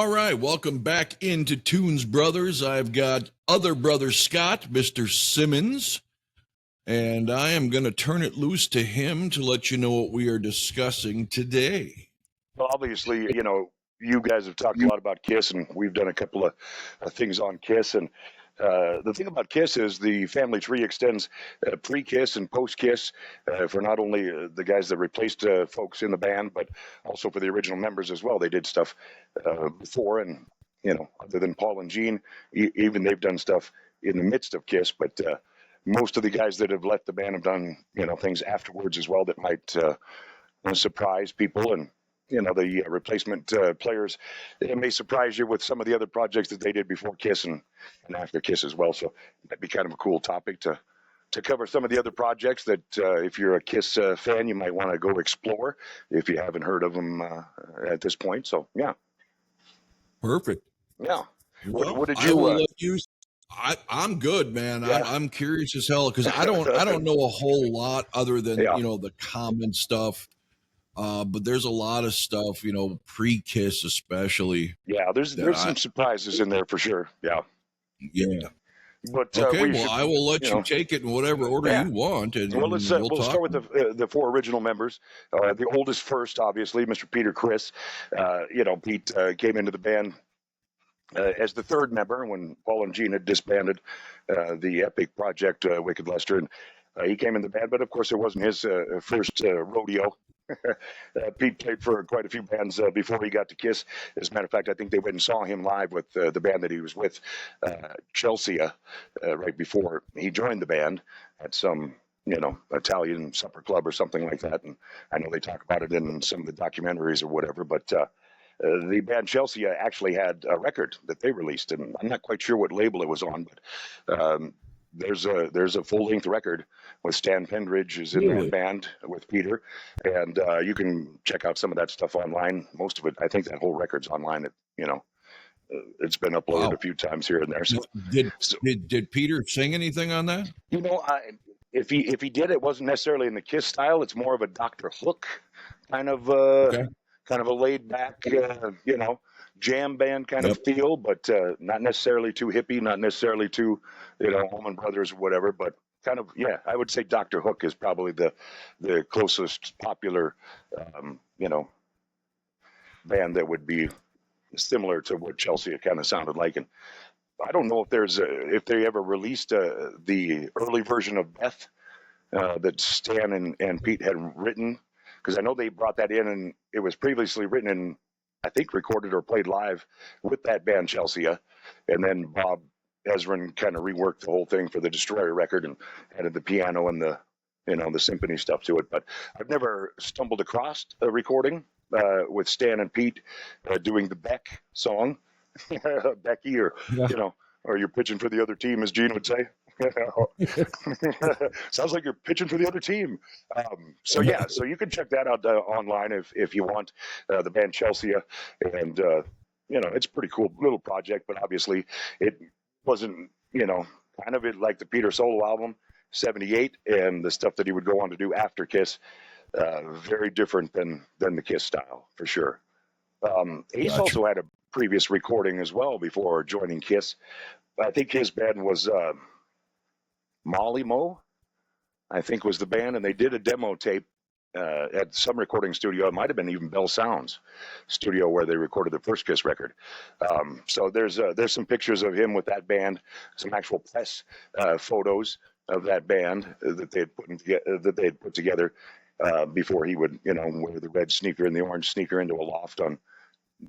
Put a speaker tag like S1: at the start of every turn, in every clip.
S1: All right, welcome back into Tunes Brothers. I've got other brother Scott, Mr. Simmons, and I am going to turn it loose to him to let you know what we are discussing today.
S2: Well, obviously, you guys have talked a lot about Kiss, and we've done a couple of things on Kiss. And the thing about Kiss is the family tree extends pre-Kiss and post-Kiss for not only the guys that replaced folks in the band, but also for the original members as well. They did stuff before, and other than Paul and Gene, even they've done stuff in the midst of Kiss. But most of the guys that have left the band have done things afterwards as well that might surprise people. And the replacement players, it may surprise you with some of the other projects that they did before Kiss and after Kiss as well. So that'd be kind of a cool topic to cover some of the other projects that if you're a Kiss fan, you might want to go explore if you haven't heard of them at this point. So, yeah.
S1: Perfect.
S2: Yeah.
S1: Well,
S2: what did
S1: I
S2: you...
S1: will let you I'm good, man.
S2: Yeah.
S1: I'm curious as hell because I don't know a whole lot other than
S2: Yeah.
S1: The common stuff. But there's a lot of stuff, pre-Kiss especially.
S2: Yeah, there's some surprises in there for sure. Yeah.
S1: Yeah.
S2: But
S1: okay, I will let you take it in whatever order you want. And
S2: well, we'll start with the four original members. The oldest first, obviously, Mr. Peter Criss. Pete came into the band as the third member when Paul and Gene had disbanded the epic project Wicked Lester, and he came in the band. But of course, it wasn't his first rodeo. Pete played for quite a few bands before he got to Kiss. As a matter of fact, I think they went and saw him live with the band that he was with, Chelsea, right before he joined the band at some Italian supper club or something like that. And I know they talk about it in some of the documentaries or whatever, but the band Chelsea actually had a record that they released, and I'm not quite sure what label it was on, but there's a full-length record with Stan Pendridge is in that band with Peter, and you can check out some of that stuff online. Most of it, I think that whole record's online. It's been uploaded a few times here and there. So
S1: did Peter sing anything on that?
S2: If he did, it wasn't necessarily in the Kiss style. It's more of a Dr. Hook kind of kind of a laid back jam band kind of feel, but not necessarily too hippie, not necessarily too Allman Brothers or whatever, but kind of I would say Dr. Hook is probably the closest popular band that would be similar to what Chelsea kind of sounded like. And I don't know if they ever released the early version of Beth that Stan and Pete had written, because I know they brought that in, and it was previously written and I think recorded or played live with that band Chelsea, and then Bob Ezrin kind of reworked the whole thing for the Destroyer record and added the piano and the symphony stuff to it. But I've never stumbled across a recording with Stan and Pete doing the Beck song, Becky, or or you're pitching for the other team, as Gene would say. Sounds like you're pitching for the other team. So you can check that out online if you want, the band Chelsea, and it's a pretty cool little project. But obviously, it wasn't kind of like the Peter solo album '78 and the stuff that he would go on to do after Kiss. Very different than the Kiss style for sure. Ace also had a previous recording as well before joining Kiss. I think his band was Molly Mo, I think was the band, and they did a demo tape at some recording studio. It might have been even Bell Sounds studio where they recorded the first Kiss record. So there's some pictures of him with that band, some actual press photos of that band that they had put together before he would wear the red sneaker and the orange sneaker into a loft on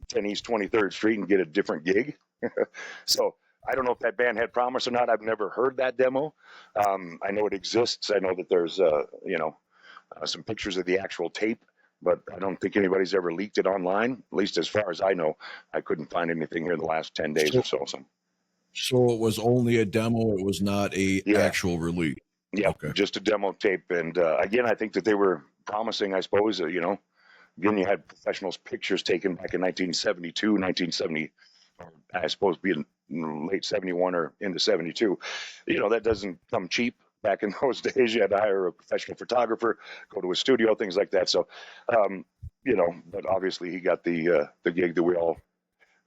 S2: 10 East 23rd Street and get a different gig. So I don't know if that band had Promise or not. I've never heard that demo. I know it exists. I know that there's, some pictures of the actual tape, but I don't think anybody's ever leaked it online. At least as far as I know, I couldn't find anything here in the last 10 days or so.
S1: So it was only a demo. It was not a actual release.
S2: Yeah, just a demo tape. And again, I think that they were promising, I suppose, again, you had professionals' pictures taken back in 1972, 1970, or I suppose being late 71 or into 72. That doesn't come cheap. Back in those days, you had to hire a professional photographer, go to a studio, things like that. So, but obviously he got the gig that we all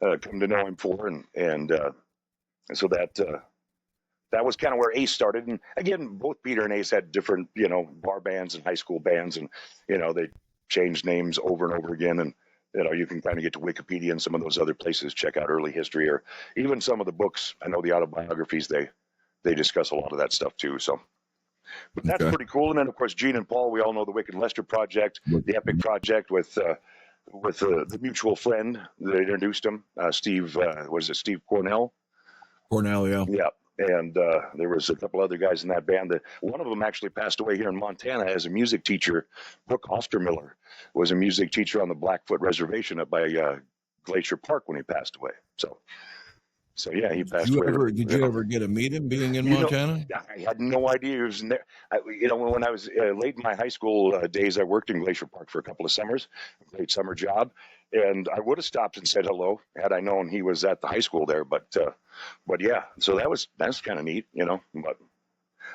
S2: come to know him for, and so that was kind of where Ace started. And again, both Peter and Ace had different, bar bands and high school bands, and they changed names over and over again. And you can kind of get to Wikipedia and some of those other places, check out early history, or even some of the books. I know the autobiographies, they discuss a lot of that stuff too. So, but that's
S1: Okay.
S2: pretty cool. And then of course Gene and Paul, we all know the Wicked Lester project, the Epic project with the mutual friend that introduced him, Steve. Was it Steve Cornell?
S1: Cornell, yeah.
S2: Yeah. And there was a couple other guys in that band. That one of them actually passed away here in Montana as a music teacher. Brooke Ostermiller was a music teacher on the Blackfoot Reservation up by Glacier Park when he passed away. So yeah, he passed away.
S1: Did you ever get to meet him being in
S2: You know,
S1: Montana?
S2: I had no idea he was in there. When I was late in my high school days, I worked in Glacier Park for a couple of summers, a great summer job, and I would have stopped and said hello had I known he was at the high school there. But yeah, so that's kind of neat, But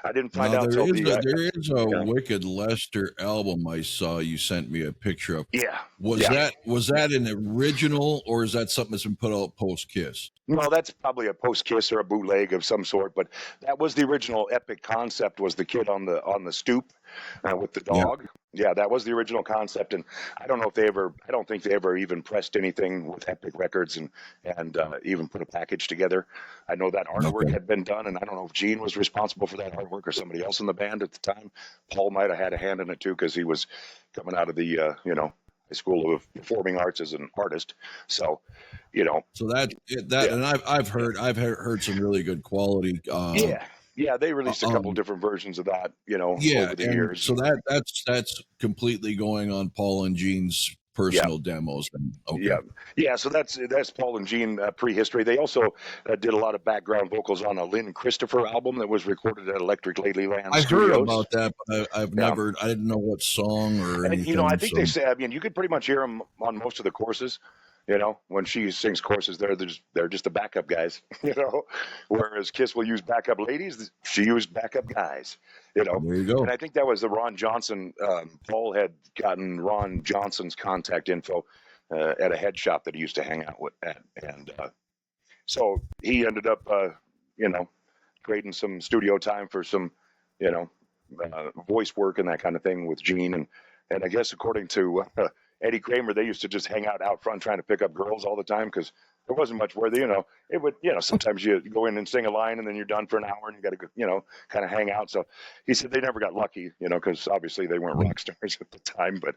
S2: I didn't find out
S1: There
S2: till
S1: is a Wicked Lester album I saw you sent me a picture of.
S2: Yeah.
S1: Was that an original, or is that something that's been put out post Kiss?
S2: No, that's probably a post Kiss or a bootleg of some sort. But that was the original Epic concept. Was the kid on the stoop with the dog? Yeah, that was the original concept. And I don't know if I don't think they ever even pressed anything with Epic Records and even put a package together. I know that artwork had been done, and I don't know if Gene was responsible for that artwork or somebody else in the band at the time. Paul might have had a hand in it too, because he was coming out of the High School of Performing Arts as an artist. So,
S1: So and I've heard some really good quality.
S2: Yeah, they released a couple different versions of that, over the years.
S1: So that's completely going on Paul and Gene's personal demos. And
S2: Yeah. So that's Paul and Gene prehistory. They also did a lot of background vocals on a Lynn Christopher album that was recorded at Electric Ladyland
S1: I
S2: Studios.
S1: heard about that, but I didn't know what song or anything.
S2: And I think they say, you could pretty much hear them on most of the courses. When she sings choruses, they're just the backup guys. Whereas Kiss will use backup ladies, she used backup guys.
S1: There you go.
S2: And I think that was the Ron Johnson. Paul had gotten Ron Johnson's contact info at a head shop that he used to hang out at, and so he ended up, creating some studio time for some, voice work and that kind of thing with Gene, and I guess according to Eddie Kramer, they used to just hang out front trying to pick up girls all the time because there wasn't much where it would, sometimes you go in and sing a line and then you're done for an hour and you got to, kind of hang out. So he said they never got lucky, because obviously they weren't rock stars at the time, but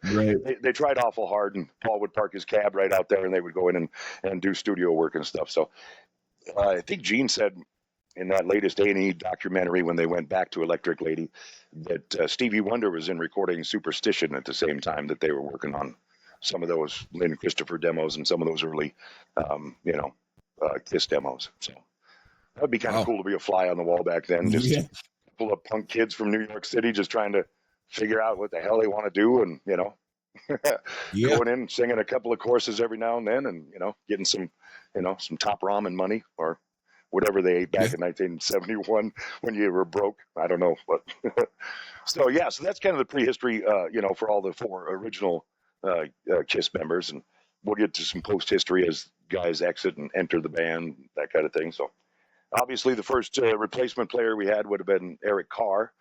S2: they tried awful hard, and Paul would park his cab right out there and they would go in and do studio work and stuff. So I think Gene said in that latest A&E documentary when they went back to Electric Lady that Stevie Wonder was in recording Superstition at the same time that they were working on some of those Lynn Christopher demos and some of those early, Kiss demos. So that'd be kind of cool to be a fly on the wall back then. Just a couple of punk kids from New York City just trying to figure out what the hell they want to do, and going in, singing a couple of courses every now and then, and getting some, some top ramen money or whatever they ate back in 1971 when you were broke. I don't know, but so that's kind of the prehistory, for all the four original Kiss members, and we'll get to some post history as guys exit and enter the band, that kind of thing. So obviously the first replacement player we had would have been Eric Carr,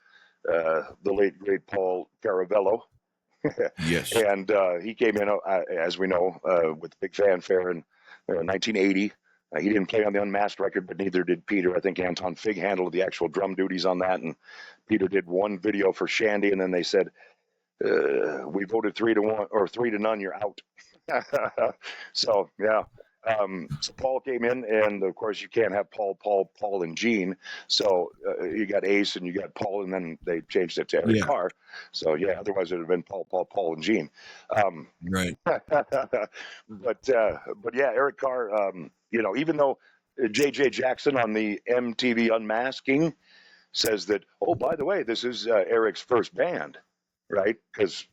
S2: the late great Paul Caravello.
S1: Yes.
S2: And he came in, as we know, with big fanfare in 1980. He didn't play on the Unmasked record, but neither did Peter. I think Anton Fig handled the actual drum duties on that, and Peter did one video for Shandy, and then they said, we voted 3-1 or 3-0, you're out. So so Paul came in, and of course you can't have Paul, and Gene. So you got Ace and you got Paul, and then they changed it to Eric Carr. So otherwise it would have been Paul, and Gene.
S1: Right.
S2: But Eric Carr. Even though J.J. Jackson on the MTV Unmasking says that, oh, by the way, this is Eric's first band. Right, because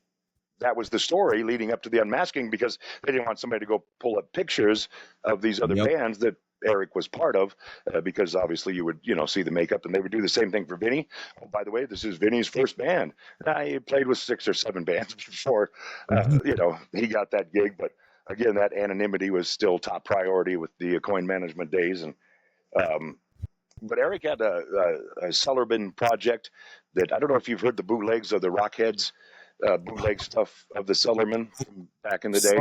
S2: that was the story leading up to the Unmasking, because they didn't want somebody to go pull up pictures of these other bands that Eric was part of, because obviously you would, see the makeup, and they would do the same thing for Vinnie. Oh, by the way, this is Vinnie's first band. He played with 6 or 7 bands before, he got that gig, but again, that anonymity was still top priority with the coin management days. And but Eric had a Sullivan project that I don't know if you've heard the bootlegs of the Rockheads, bootleg stuff of the Sullivan from back in the day.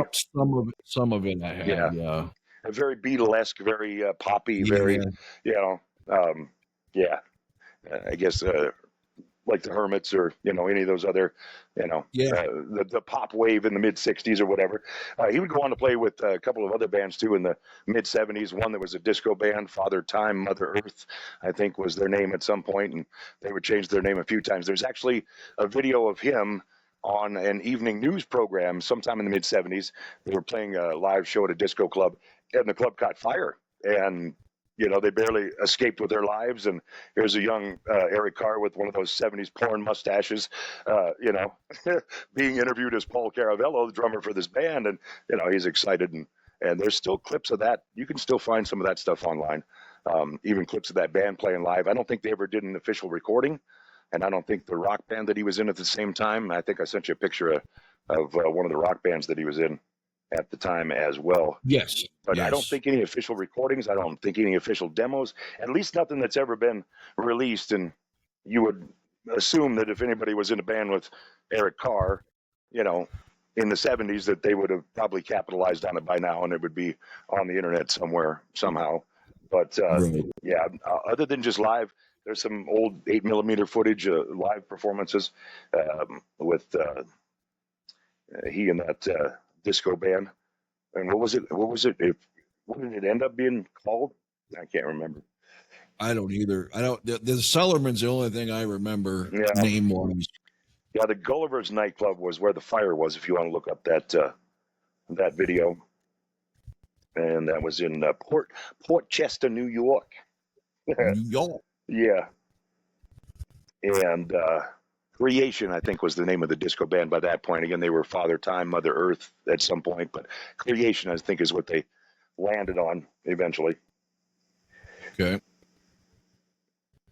S1: Some of it I had, yeah.
S2: A very Beatlesque, very poppy,
S1: Yeah.
S2: very, you know, yeah. I guess like the Hermits or, you know, any of those other, you know,
S1: Yeah.
S2: the pop wave in the mid 60s or whatever. He would go on to play with a couple of other bands too in the mid 70s. One that was a disco band, Father Time, Mother Earth, I think was their name at some point, and they would change their name a few times. There's actually a video of him on an evening news program sometime in the mid 70s. They were playing a live show at a disco club, and the club caught fire. And you know, they barely escaped with their lives. And here's a young Eric Carr with one of those 70s porn mustaches, you know, being interviewed as Paul Caravello, the drummer for this band. And, you know, he's excited. And there's still clips of that. You can still find some of that stuff online, even clips of that band playing live. I don't think they ever did an official recording. And I don't think the rock band that he was in at the same time, I think I sent you a picture of one of the rock bands that he was in at the time as well.
S1: Yes.
S2: But
S1: yes.
S2: I don't think any official recordings. I don't think any official demos. At least nothing that's ever been released. And you would assume that if anybody was in a band with Eric Carr, you know, in the 70s, that they would have probably capitalized on it by now, and it would be on the internet somewhere, somehow. But
S1: Right.
S2: yeah, other than just live, there's some old 8mm footage, live performances with he and that disco band. And what was it? What did it end up being called? I can't remember.
S1: I don't either. I don't. The Sullivan's the only thing I remember
S2: Yeah.
S1: name-wise.
S2: Yeah, the Gulliver's nightclub was where the fire was. If you want to look up that video, and that was in Port Chester, New York.
S1: Y'all.
S2: Yeah, and Creation, I think, was the name of the disco band by that point. Again, they were Father Time, Mother Earth at some point, but Creation, I think, is what they landed on eventually.
S1: Okay.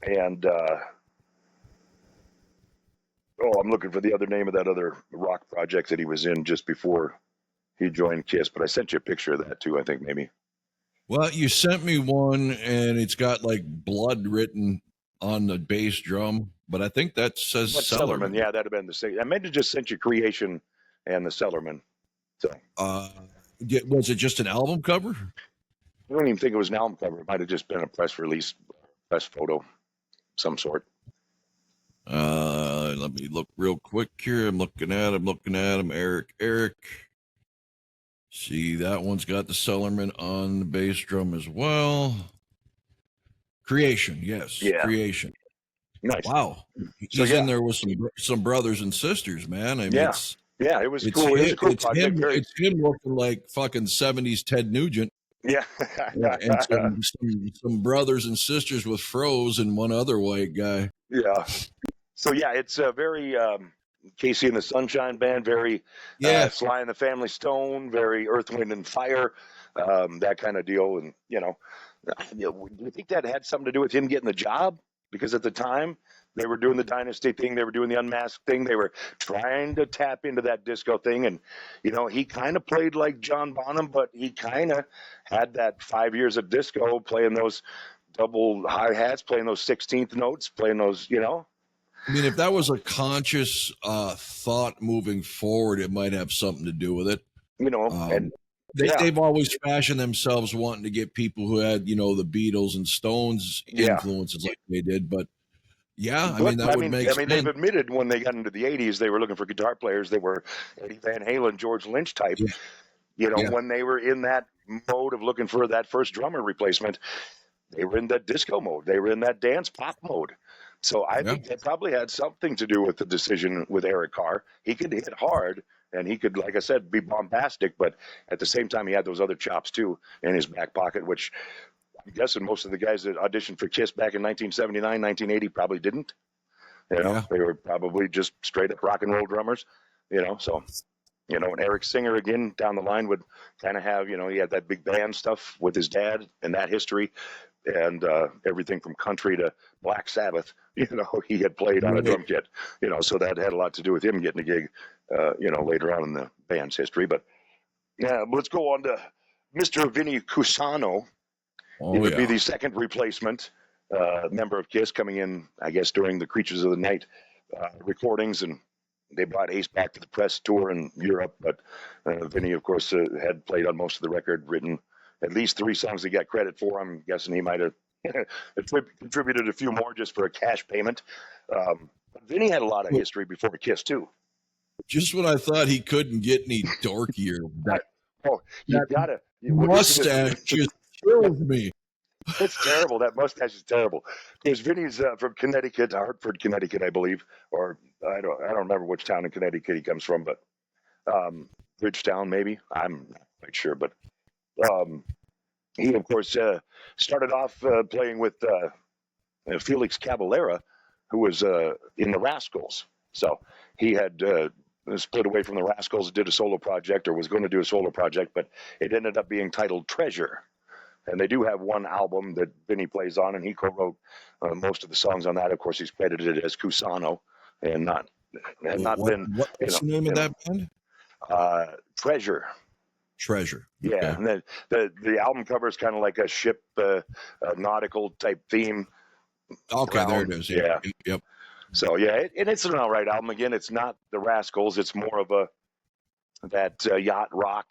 S2: And I'm looking for the other name of that other rock project that he was in just before he joined Kiss, but I sent you a picture of that too, I think, maybe.
S1: Well, you sent me one, and it's got like blood written on the bass drum, but I think that says Cellarman.
S2: Yeah, that'd have been the same. I meant to just send you Creation and the Cellarman. So
S1: was it just an album cover?
S2: I don't even think it was an album cover. It might have just been a press release, press photo, some sort.
S1: Let me look real quick here. I'm looking at him. Eric. See, that one's got the Cellarman on the bass drum as well. Creation, yes.
S2: Yeah.
S1: Creation.
S2: Nice.
S1: Wow. He's in there with some brothers and sisters, man. I mean,
S2: yeah, it was cool. It was a cool project.
S1: It's him looking like fucking 70s Ted Nugent.
S2: Yeah.
S1: And some brothers and sisters with froze and one other white guy.
S2: Yeah. So, yeah, it's a very Casey and the Sunshine Band, very Sly and the Family Stone, very Earth, Wind, and Fire, that kind of deal. And, do you think that had something to do with him getting the job? Because at the time, they were doing the Dynasty thing. They were doing the Unmasked thing. They were trying to tap into that disco thing. And, he kind of played like John Bonham, but he kind of had that 5 years of disco, playing those double hi-hats, playing those 16th notes, playing those,
S1: I mean, if that was a conscious thought moving forward, it might have something to do with it.
S2: And
S1: they've always fashioned themselves wanting to get people who had, the Beatles and Stones influences like they did. But that would make sense.
S2: They've admitted when they got into the 80s, they were looking for guitar players. They were Eddie Van Halen, George Lynch type. Yeah. When they were in that mode of looking for that first drummer replacement, they were in that disco mode. They were in that dance pop mode. So I think that probably had something to do with the decision with Eric Carr. He could hit hard, and he could, like I said, be bombastic, but at the same time, he had those other chops, too, in his back pocket, which I'm guessing most of the guys that auditioned for KISS back in 1979, 1980 probably didn't. They were probably just straight-up rock and roll drummers, so... and Eric Singer, again, down the line would kind of have, he had that big band stuff with his dad and that history and everything from country to Black Sabbath, he had played on a drum kit, so that had a lot to do with him getting a gig, later on in the band's history. But Yeah, let's go on to Mr. Vinnie Cusano. He
S1: Oh,
S2: would be
S1: yeah.
S2: the second replacement member of Kiss, coming in, I guess, during the Creatures of the Night recordings, and they brought Ace back to the press tour in Europe. But Vinnie, of course, had played on most of the record, written at least 3 songs he got credit for. I'm guessing he might have contributed a few more just for a cash payment. But Vinnie had a lot of history before Kiss, too.
S1: Just when I thought he couldn't get any dorkier, that
S2: You
S1: that
S2: gotta
S1: mustache just kills me.
S2: It's terrible. That mustache is terrible. Because Vinny's from Connecticut, Hartford, Connecticut, I believe, or I don't remember which town in Connecticut he comes from, but Bridgetown maybe. I'm not quite sure, but he of course started off playing with Felix Caballera, who was in the Rascals. So he had split away from the Rascals, did a solo project, or was going to do a solo project, but it ended up being titled Treasure. And they do have one album that Vinnie plays on, and he co-wrote most of the songs on that. Of course, he's credited as Cusano, and not been.
S1: What's the name of that band?
S2: Treasure.
S1: Treasure.
S2: Yeah,
S1: Okay.
S2: and the album cover is kind of like a ship, a nautical type theme.
S1: Okay, there it is.
S2: Yeah.
S1: Yep.
S2: So yeah, and it's an all right album. Again, it's not the Rascals. It's more of that yacht rock.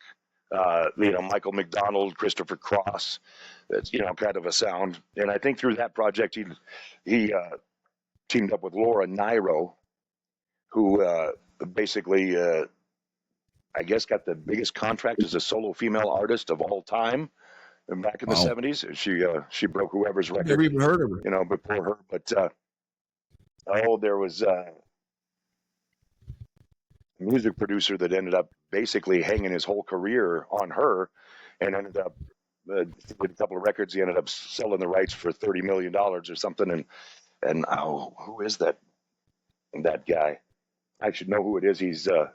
S2: Michael McDonald, Christopher Cross, that's, kind of a sound. And I think through that project, he teamed up with Laura Nyro, who basically, I guess, got the biggest contract as a solo female artist of all time. And back in the 70s, she broke whoever's record.
S1: Never even heard of her.
S2: Before her. But there was a music producer that ended up basically hanging his whole career on her, and ended up with a couple of records. He ended up selling the rights for $30 million or something. And who is that guy? I should know who it is. He's a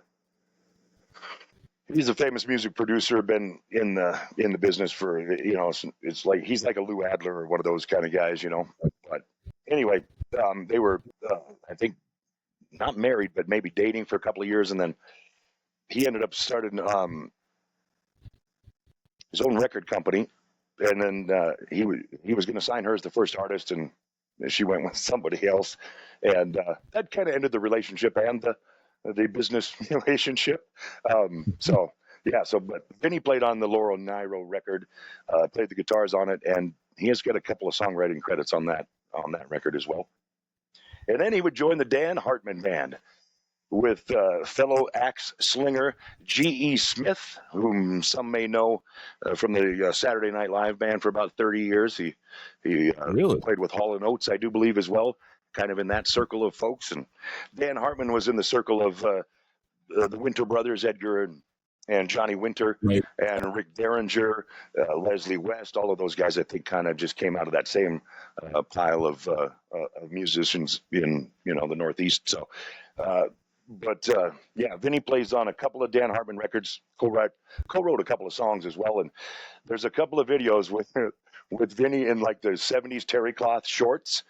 S2: famous music producer, been in the business for, it's like he's like a Lou Adler or one of those kind of guys, But anyway, they were I think not married, but maybe dating for a couple of years, and then he ended up starting his own record company, and then he was going to sign her as the first artist, and she went with somebody else, and that kind of ended the relationship and the business relationship. But Vinnie played on the Laura Nyro record, played the guitars on it, and he has got a couple of songwriting credits on that record as well. And then he would join the Dan Hartman Band with fellow axe slinger G.E. Smith, whom some may know from the Saturday Night Live band for about 30 years. He
S1: Really?
S2: played with Hall & Oates, I do believe, as well, kind of in that circle of folks. And Dan Hartman was in the circle of the Winter Brothers, Edgar and Johnny Winter,
S1: Right.
S2: and Rick Derringer, Leslie West. All of those guys, I think, kind of just came out of that same pile of musicians in the Northeast. So, Vinnie plays on a couple of Dan Hartman records, co-wrote a couple of songs as well, and there's a couple of videos with Vinnie in like the 70s terry cloth shorts,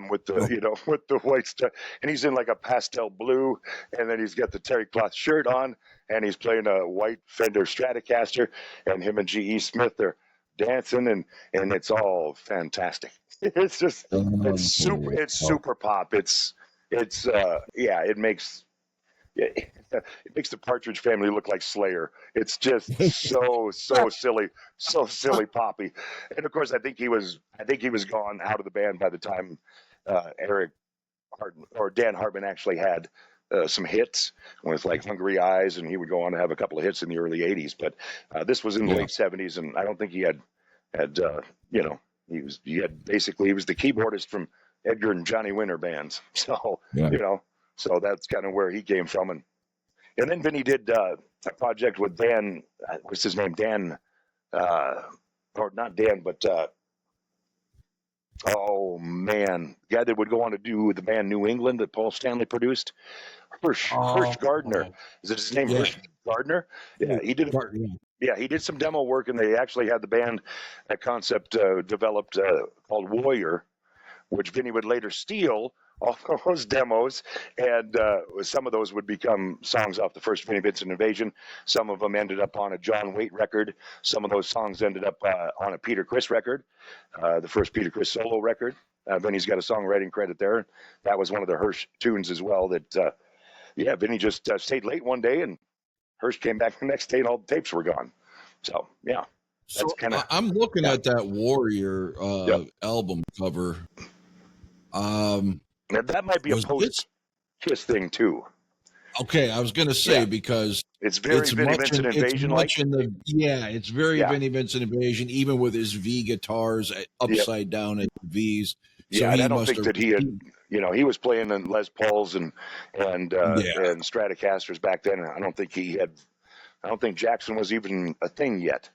S2: with the white stuff, and he's in like a pastel blue, and then he's got the terry cloth shirt on, and he's playing a white Fender Stratocaster, and him and G.E. Smith are dancing, and it's all fantastic. It's just it's super pop. It makes the Partridge Family look like Slayer. It's just so silly poppy. And of course, I think he was gone out of the band by the time Dan Hartman actually had some hits with like Hungry Eyes, and he would go on to have a couple of hits in the early 80s. But this was in the late 70s, and I don't think he had he was the keyboardist from Edgar and Johnny Winter bands. So so that's kind of where he came from. And then Vinnie did a project with Dan, what's his name? Dan, or not Dan, but the guy that would go on to do the band New England that Paul Stanley produced. Hirsch Gardner. Is it his name?
S1: Yeah.
S2: Hirsch Gardner? Yeah, he did. Yeah, he did some demo work, and they actually had the band concept developed called Warrior, which Vinnie would later steal all those demos, and some of those would become songs off the first Vinnie Vincent Invasion. Some of them ended up on a John Waite record. Some of those songs ended up on a Peter Criss record, the first Peter Criss solo record. Vinnie's got a songwriting credit there. That was one of the Hirsch tunes as well. That Vinnie just stayed late one day, and Hirsch came back the next day, and all the tapes were gone. So yeah.
S1: So I'm looking at that Warrior album cover.
S2: Now, that might be a post-Kiss thing too.
S1: Okay, I was going to say because
S2: it's very Vinnie Vincent Invasion like.
S1: It's very Vinnie Vincent Invasion, even with his V guitars upside down at V's. So
S2: I don't think that he had. He was playing in Les Pauls and Stratocasters back then. I don't think Jackson was even a thing yet.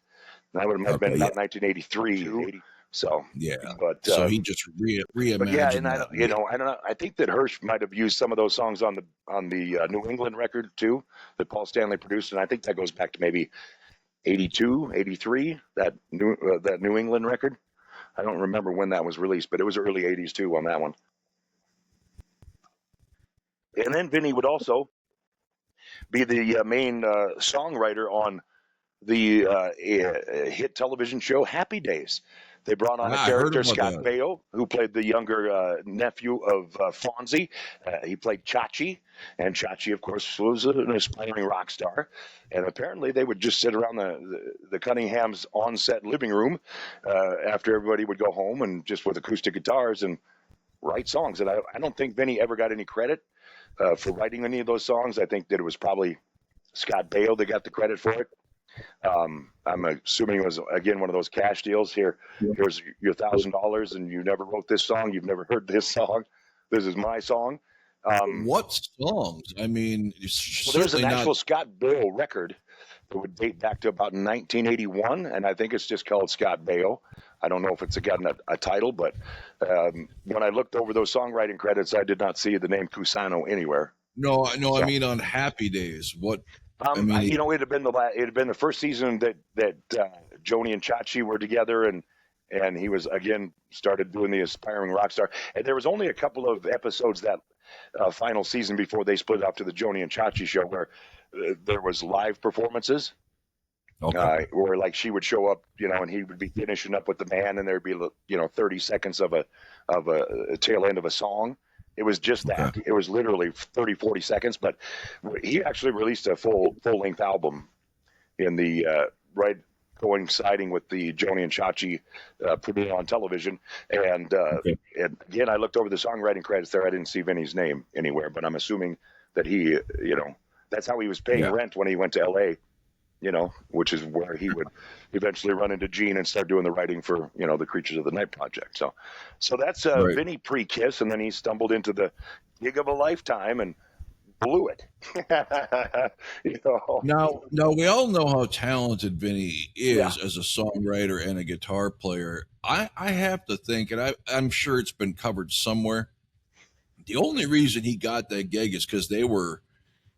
S2: That would have been about 1983, 80. So but
S1: so he just reimagined.
S2: But and I don't know. I think that Hirsch might have used some of those songs on the New England record too, that Paul Stanley produced, and I think that goes back to maybe 82, 83. That New England record. I don't remember when that was released, but it was early 80s too on that one. And then Vinnie would also be the main songwriter on the hit television show Happy Days. They brought on a character, Scott Baio, who played the younger nephew of Fonzie. He played Chachi, and Chachi, of course, was an aspiring rock star. And apparently they would just sit around the Cunningham's on-set living room after everybody would go home and just with acoustic guitars and write songs. And I don't think Vinnie ever got any credit for writing any of those songs. I think that it was probably Scott Baio that got the credit for it. I'm assuming it was, again, one of those cash deals. Here's your $1,000, and you never wrote this song. You've never heard this song. This is my song.
S1: What songs? I mean,
S2: there's an actual Scott Baio record that would date back to about 1981, and I think it's just called Scott Baio. I don't know if it's gotten a title, but when I looked over those songwriting credits, I did not see the name Cusano anywhere.
S1: No, so, I mean on Happy Days. What?
S2: It had been the first season that Joni and Chachi were together, and he was again started doing the aspiring rock star. And there was only a couple of episodes that final season before they split up to the Joni and Chachi show where there was live performances. Okay. Where like she would show up, and he would be finishing up with the band, and there'd be 30 seconds of a tail end of a song. It was just that. Okay. It was literally 30, 40 seconds, but he actually released a full-length album in the coinciding with the Joni and Chachi premiere on television. And again, I looked over the songwriting credits there. I didn't see Vinnie's name anywhere, but I'm assuming that he, that's how he was paying rent when he went to L.A., which is where he would eventually run into Gene and start doing the writing for, the Creatures of the Night project. So that's Vinnie pre-Kiss, and then he stumbled into the gig of a lifetime and blew it.
S1: Now, we all know how talented Vinnie is as a songwriter and a guitar player. I have to think, and I'm sure it's been covered somewhere, the only reason he got that gig is because they were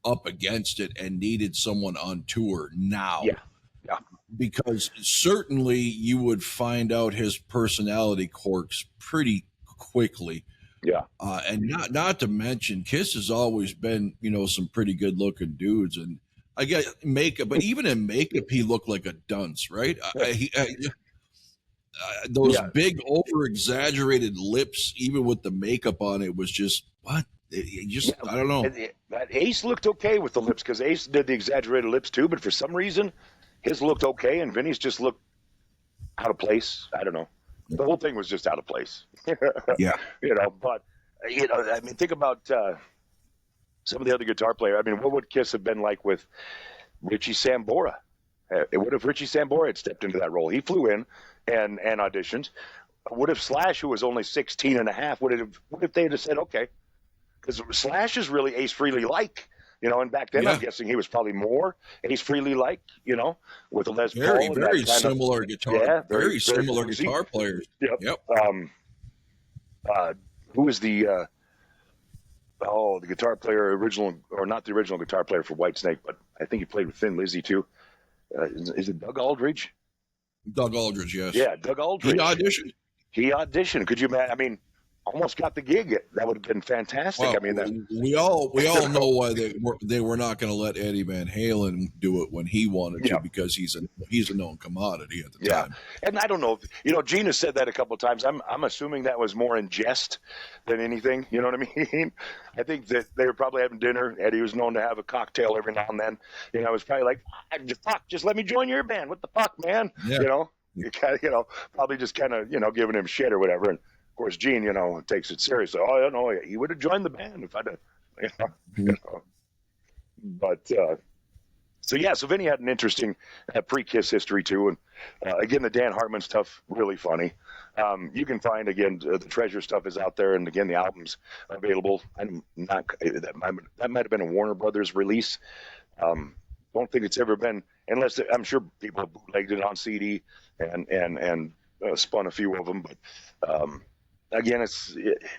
S1: up against it and needed someone on tour now.
S2: Yeah.
S1: Because certainly you would find out his personality quirks pretty quickly.
S2: Yeah.
S1: And not to mention Kiss has always been, some pretty good looking dudes, and I get makeup, but even in makeup he looked like a dunce, right? Those big over exaggerated lips, even with the makeup on it, was just what? I don't know.
S2: That Ace looked okay with the lips because Ace did the exaggerated lips too, but for some reason his looked okay and Vinnie's just looked out of place. I don't know. The whole thing was just out of place.
S1: Yeah.
S2: But think about some of the other guitar players. What would Kiss have been like with Richie Sambora? What if Richie Sambora had stepped into that role? He flew in and auditioned. What if Slash, who was only 16 and a half, what if they had said, okay, because Slash is really Ace Frehley-like, and back then I'm guessing he was probably more Ace Frehley-like, with a Les Paul.
S1: Very similar guitar. Very similar guitar players.
S2: Yep. Who is the guitar player, not the original guitar player for Whitesnake, but I think he played with Thin Lizzy too. Is it Doug Aldridge?
S1: Doug Aldridge, yes.
S2: Yeah, Doug Aldridge.
S1: He auditioned.
S2: Could you imagine? almost got the gig. That would have been fantastic.
S1: Well,
S2: I mean, that,
S1: we all know why they were not going to let Eddie Van Halen do it when he wanted to,
S2: yeah,
S1: because he's a known commodity at the
S2: yeah.
S1: time.
S2: And I don't know, Gina said that a couple of times. I'm assuming that was more in jest than anything. You know what I mean? I think that they were probably having dinner. Eddie was known to have a cocktail every now and then. It was probably like, fuck, just let me join your band. What the fuck, man?
S1: Yeah.
S2: Probably just kind of, giving him shit or whatever. And of course, Gene, takes it seriously. Oh, he would have joined the band if I'd have, But, so Vinnie had an interesting pre-Kiss history too. And again, the Dan Hartman stuff, really funny. You can find, again, the Treasure stuff is out there. And again, the album's available. That might have been a Warner Brothers release. Don't think it's ever been, unless I'm sure people have bootlegged it on CD and spun a few of them. But again, it's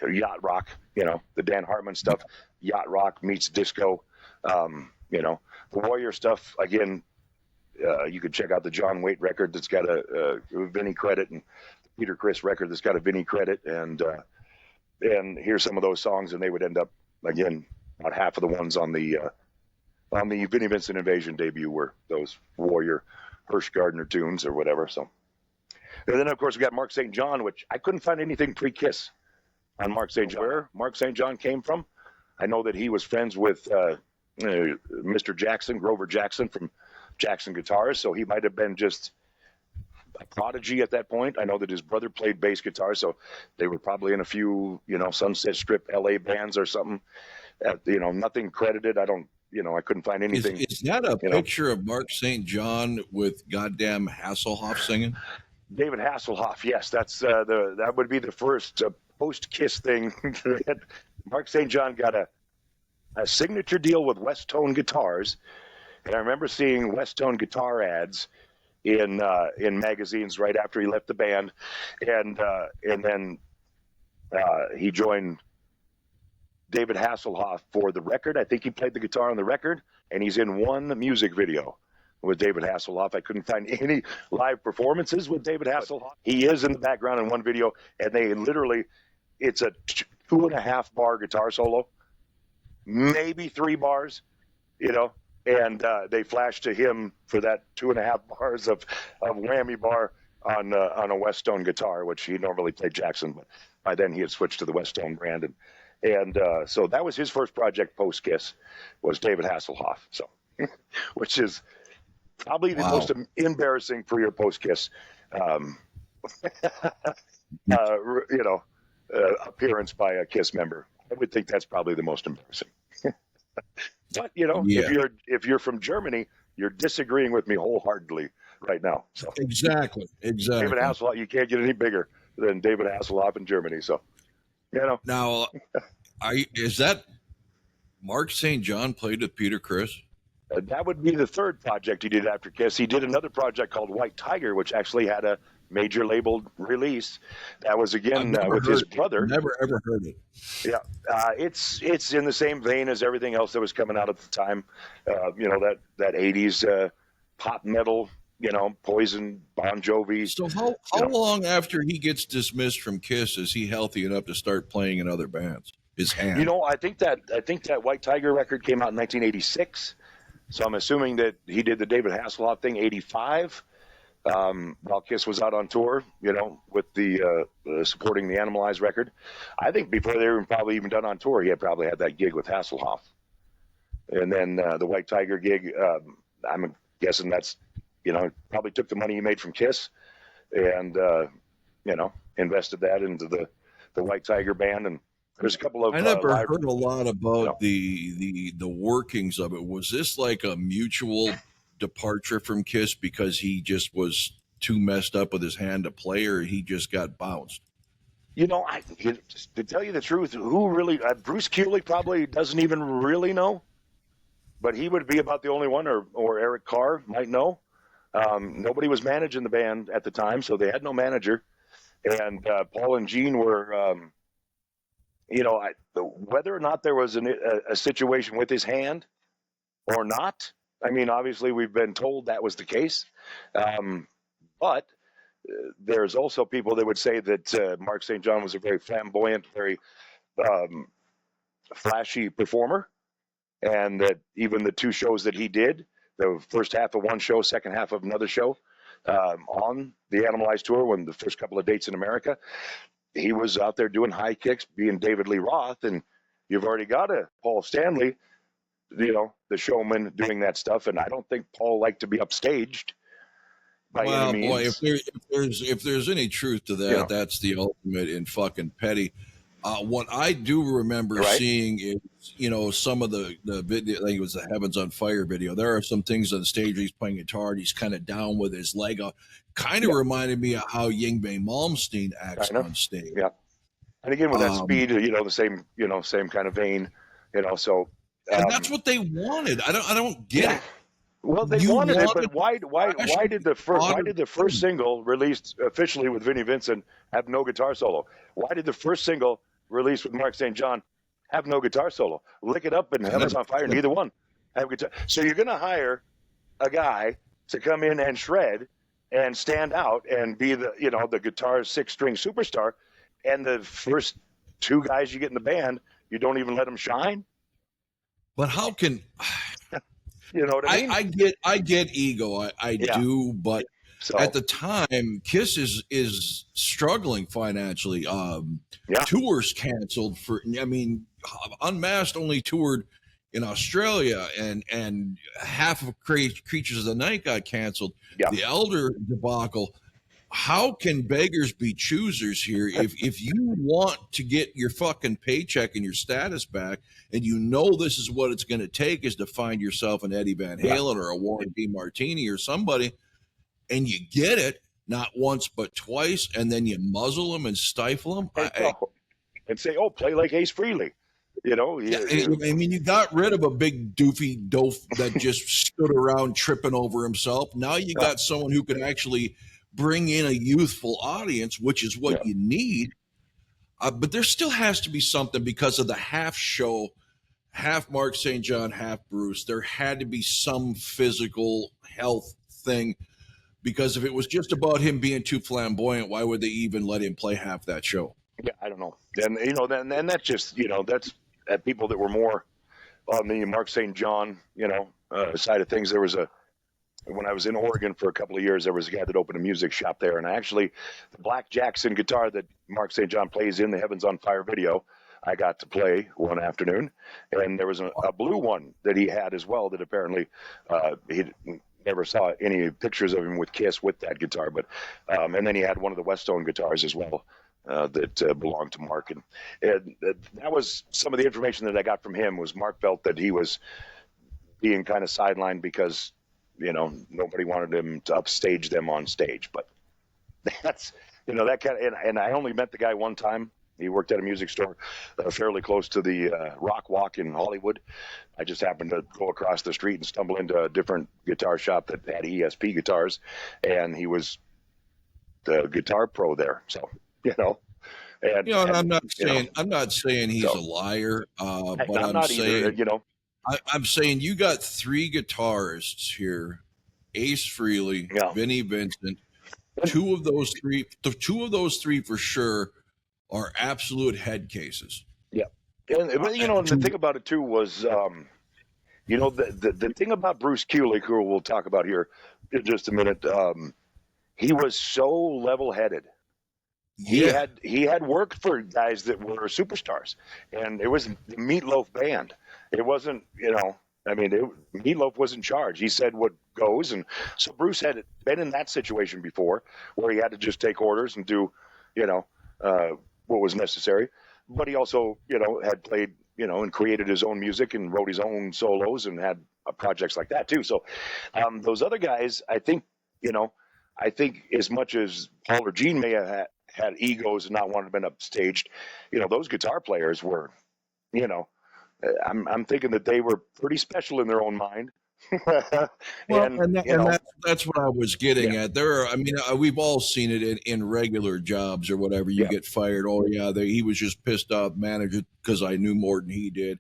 S2: yacht rock, the Dan Hartman stuff, yacht rock meets disco. The Warrior stuff, again, you could check out the John Waite record that's got a Vinnie credit, and the Peter Criss record that's got a Vinnie credit, and hear some of those songs, and they would end up, again, about half of the ones on the Vinnie Vincent Invasion debut were those Warrior Hirsch Gardner tunes or whatever. So, and then of course we got Mark St. John, which I couldn't find anything pre-Kiss on Mark St. John. Where Mark St. John came from, I know that he was friends with Mr. Jackson, Grover Jackson from Jackson Guitars, so he might have been just a prodigy at that point. I know that his brother played bass guitar, so they were probably in a few, Sunset Strip LA bands or something. Nothing credited. I couldn't find anything.
S1: Is that a picture of Mark St. John with goddamn Hasselhoff singing?
S2: David Hasselhoff, yes, that's that would be the first post-Kiss thing. Mark St. John got a signature deal with West Tone Guitars, and I remember seeing West Tone guitar ads in magazines right after he left the band, and then he joined David Hasselhoff for the record. I think he played the guitar on the record, and he's in one music video with David Hasselhoff. I couldn't find any live performances with David Hasselhoff. He is in the background in one video, and it's a 2.5 bar guitar solo, maybe 3 bars, and they flash to him for that 2.5 bars of whammy bar on a West Tone guitar, which he normally played Jackson, but by then he had switched to the West Tone brand, and so that was his first project post Kiss, was David Hasselhoff. So, which is probably the most embarrassing pre or post Kiss, appearance by a Kiss member. I would think that's probably the most embarrassing. But if you're from Germany, you're disagreeing with me wholeheartly right now. So
S1: exactly.
S2: David Hasselhoff, you can't get any bigger than David Hasselhoff in Germany. So
S1: now, is that Mark St. John played with Peter Criss?
S2: That would be the third project he did after Kiss. He did another project called White Tiger, which actually had a major labeled release. That was again with his brother.
S1: Never ever heard it.
S2: Yeah, it's in the same vein as everything else that was coming out at the time. That 80s pop metal. Poison, Bon Jovi.
S1: So how long after he gets dismissed from Kiss is he healthy enough to start playing in other bands? His hand. I
S2: think that White Tiger record came out in 1986. So I'm assuming that he did the David Hasselhoff thing 85. While Kiss was out on tour, with the supporting the Animalize record. I think before they were probably even done on tour, he had probably had that gig with Hasselhoff. And then the White Tiger gig, I'm guessing that's, probably took the money he made from Kiss and, invested that into the White Tiger band. And there's a couple of...
S1: I never heard a lot about the workings of it. Was this like a mutual departure from Kiss because he just was too messed up with his hand to play, or he just got bounced? To tell you the truth, who really, Bruce Kulick probably doesn't even really know, but he would be about the only one, or Eric Carr might know. Nobody was managing the band at the time, so they had no manager. And Paul and Gene were, whether or not there was a situation with his hand or not, I mean, obviously we've been told that was the case. But
S2: there's also people that would say that Mark St. John was a very flamboyant, very flashy performer, and that even the two shows that he did, the first half of one show, second half of another show, on the Animalized tour, when the first couple of dates in America, he was out there doing high kicks, being David Lee Roth, and you've already got a Paul Stanley, the showman, doing that stuff, and I don't think Paul liked to be upstaged by any means.
S1: Boy, if there's any truth to that, that's the ultimate in fucking petty. What I do remember seeing is, some of the video, I think it was the Heavens on Fire video. There are some things on stage where he's playing guitar and he's kind of down with his leg up. Kind of reminded me of how Yngwie Malmsteen acts on stage.
S2: Yeah. And again, with that speed, the same kind of vein, so.
S1: And that's what they wanted. I don't get it.
S2: Well, they wanted it, but why did the first single released officially with Vinnie Vincent have no guitar solo? Why did the first single released with Mark St. John have no guitar solo? Lick It Up and Heaven's on Fire, neither one have guitar. So you're going to hire a guy to come in and shred and stand out and be the guitar 6-string superstar, and the first two guys you get in the band, you don't even let them shine?
S1: But how can
S2: you know what I mean?
S1: I get ego. I do, but at the time, Kiss is struggling financially. Tours canceled Unmasked only toured in Australia, and half of Creatures of the Night got canceled. Yeah. The Elder debacle. How can beggars be choosers here? If you want to get your fucking paycheck and your status back, and this is what it's going to take, is to find yourself an Eddie Van Halen or a Warren B. Martini or somebody, and you get it, not once but twice, and then you muzzle them and stifle them.
S2: And say, play like Ace Frehley.
S1: You got rid of a big doofy dof that just stood around tripping over himself. Now you got someone who can actually bring in a youthful audience, which is what you need. But there still has to be something because of the half show, half Mark St. John, half Bruce. There had to be some physical health thing, because if it was just about him being too flamboyant, why would they even let him play half that show?
S2: Yeah, I don't know. And that's just, that's people that were more on the Mark St. John, side of things. When I was in Oregon for a couple of years, there was a guy that opened a music shop there. And actually, the Black Jackson guitar that Mark St. John plays in the Heavens on Fire video, I got to play one afternoon. And there was a blue one that he had as well that apparently he never saw any pictures of him with Kiss with that guitar. But and then he had one of the Westone guitars as well that belonged to Mark. And that was some of the information that I got from him. Was Mark felt that he was being kind of sidelined because nobody wanted him to upstage them on stage. But that's, that kind of, and I only met the guy one time. He worked at a music store fairly close to the Rock Walk in Hollywood. I just happened to go across the street and stumble into a different guitar shop that had ESP guitars, and he was the guitar pro there. So, and
S1: I'm not saying he's a liar, but I'm saying,
S2: either,
S1: I'm saying you got three guitarists here: Ace Frehley, Vinnie Vincent. Two of those three for sure are absolute head cases.
S2: Yeah, and the thing about it too was, the thing about Bruce Kulick, who we'll talk about here in just a minute, he was so level-headed.
S1: Yeah.
S2: He had worked for guys that were superstars, and it was the Meatloaf band. It wasn't, Meatloaf was in charge. He said what goes, and so Bruce had been in that situation before, where he had to just take orders and do, what was necessary. But he also, had played, and created his own music and wrote his own solos and had projects like that too. So those other guys, I think as much as Paul or Gene may have had egos and not wanted to be upstaged, those guitar players were, I'm thinking that they were pretty special in their own mind.
S1: That's what I was getting at. We've all seen it in regular jobs or whatever. You get fired. Oh yeah, he was just pissed off manager because I knew more than he did.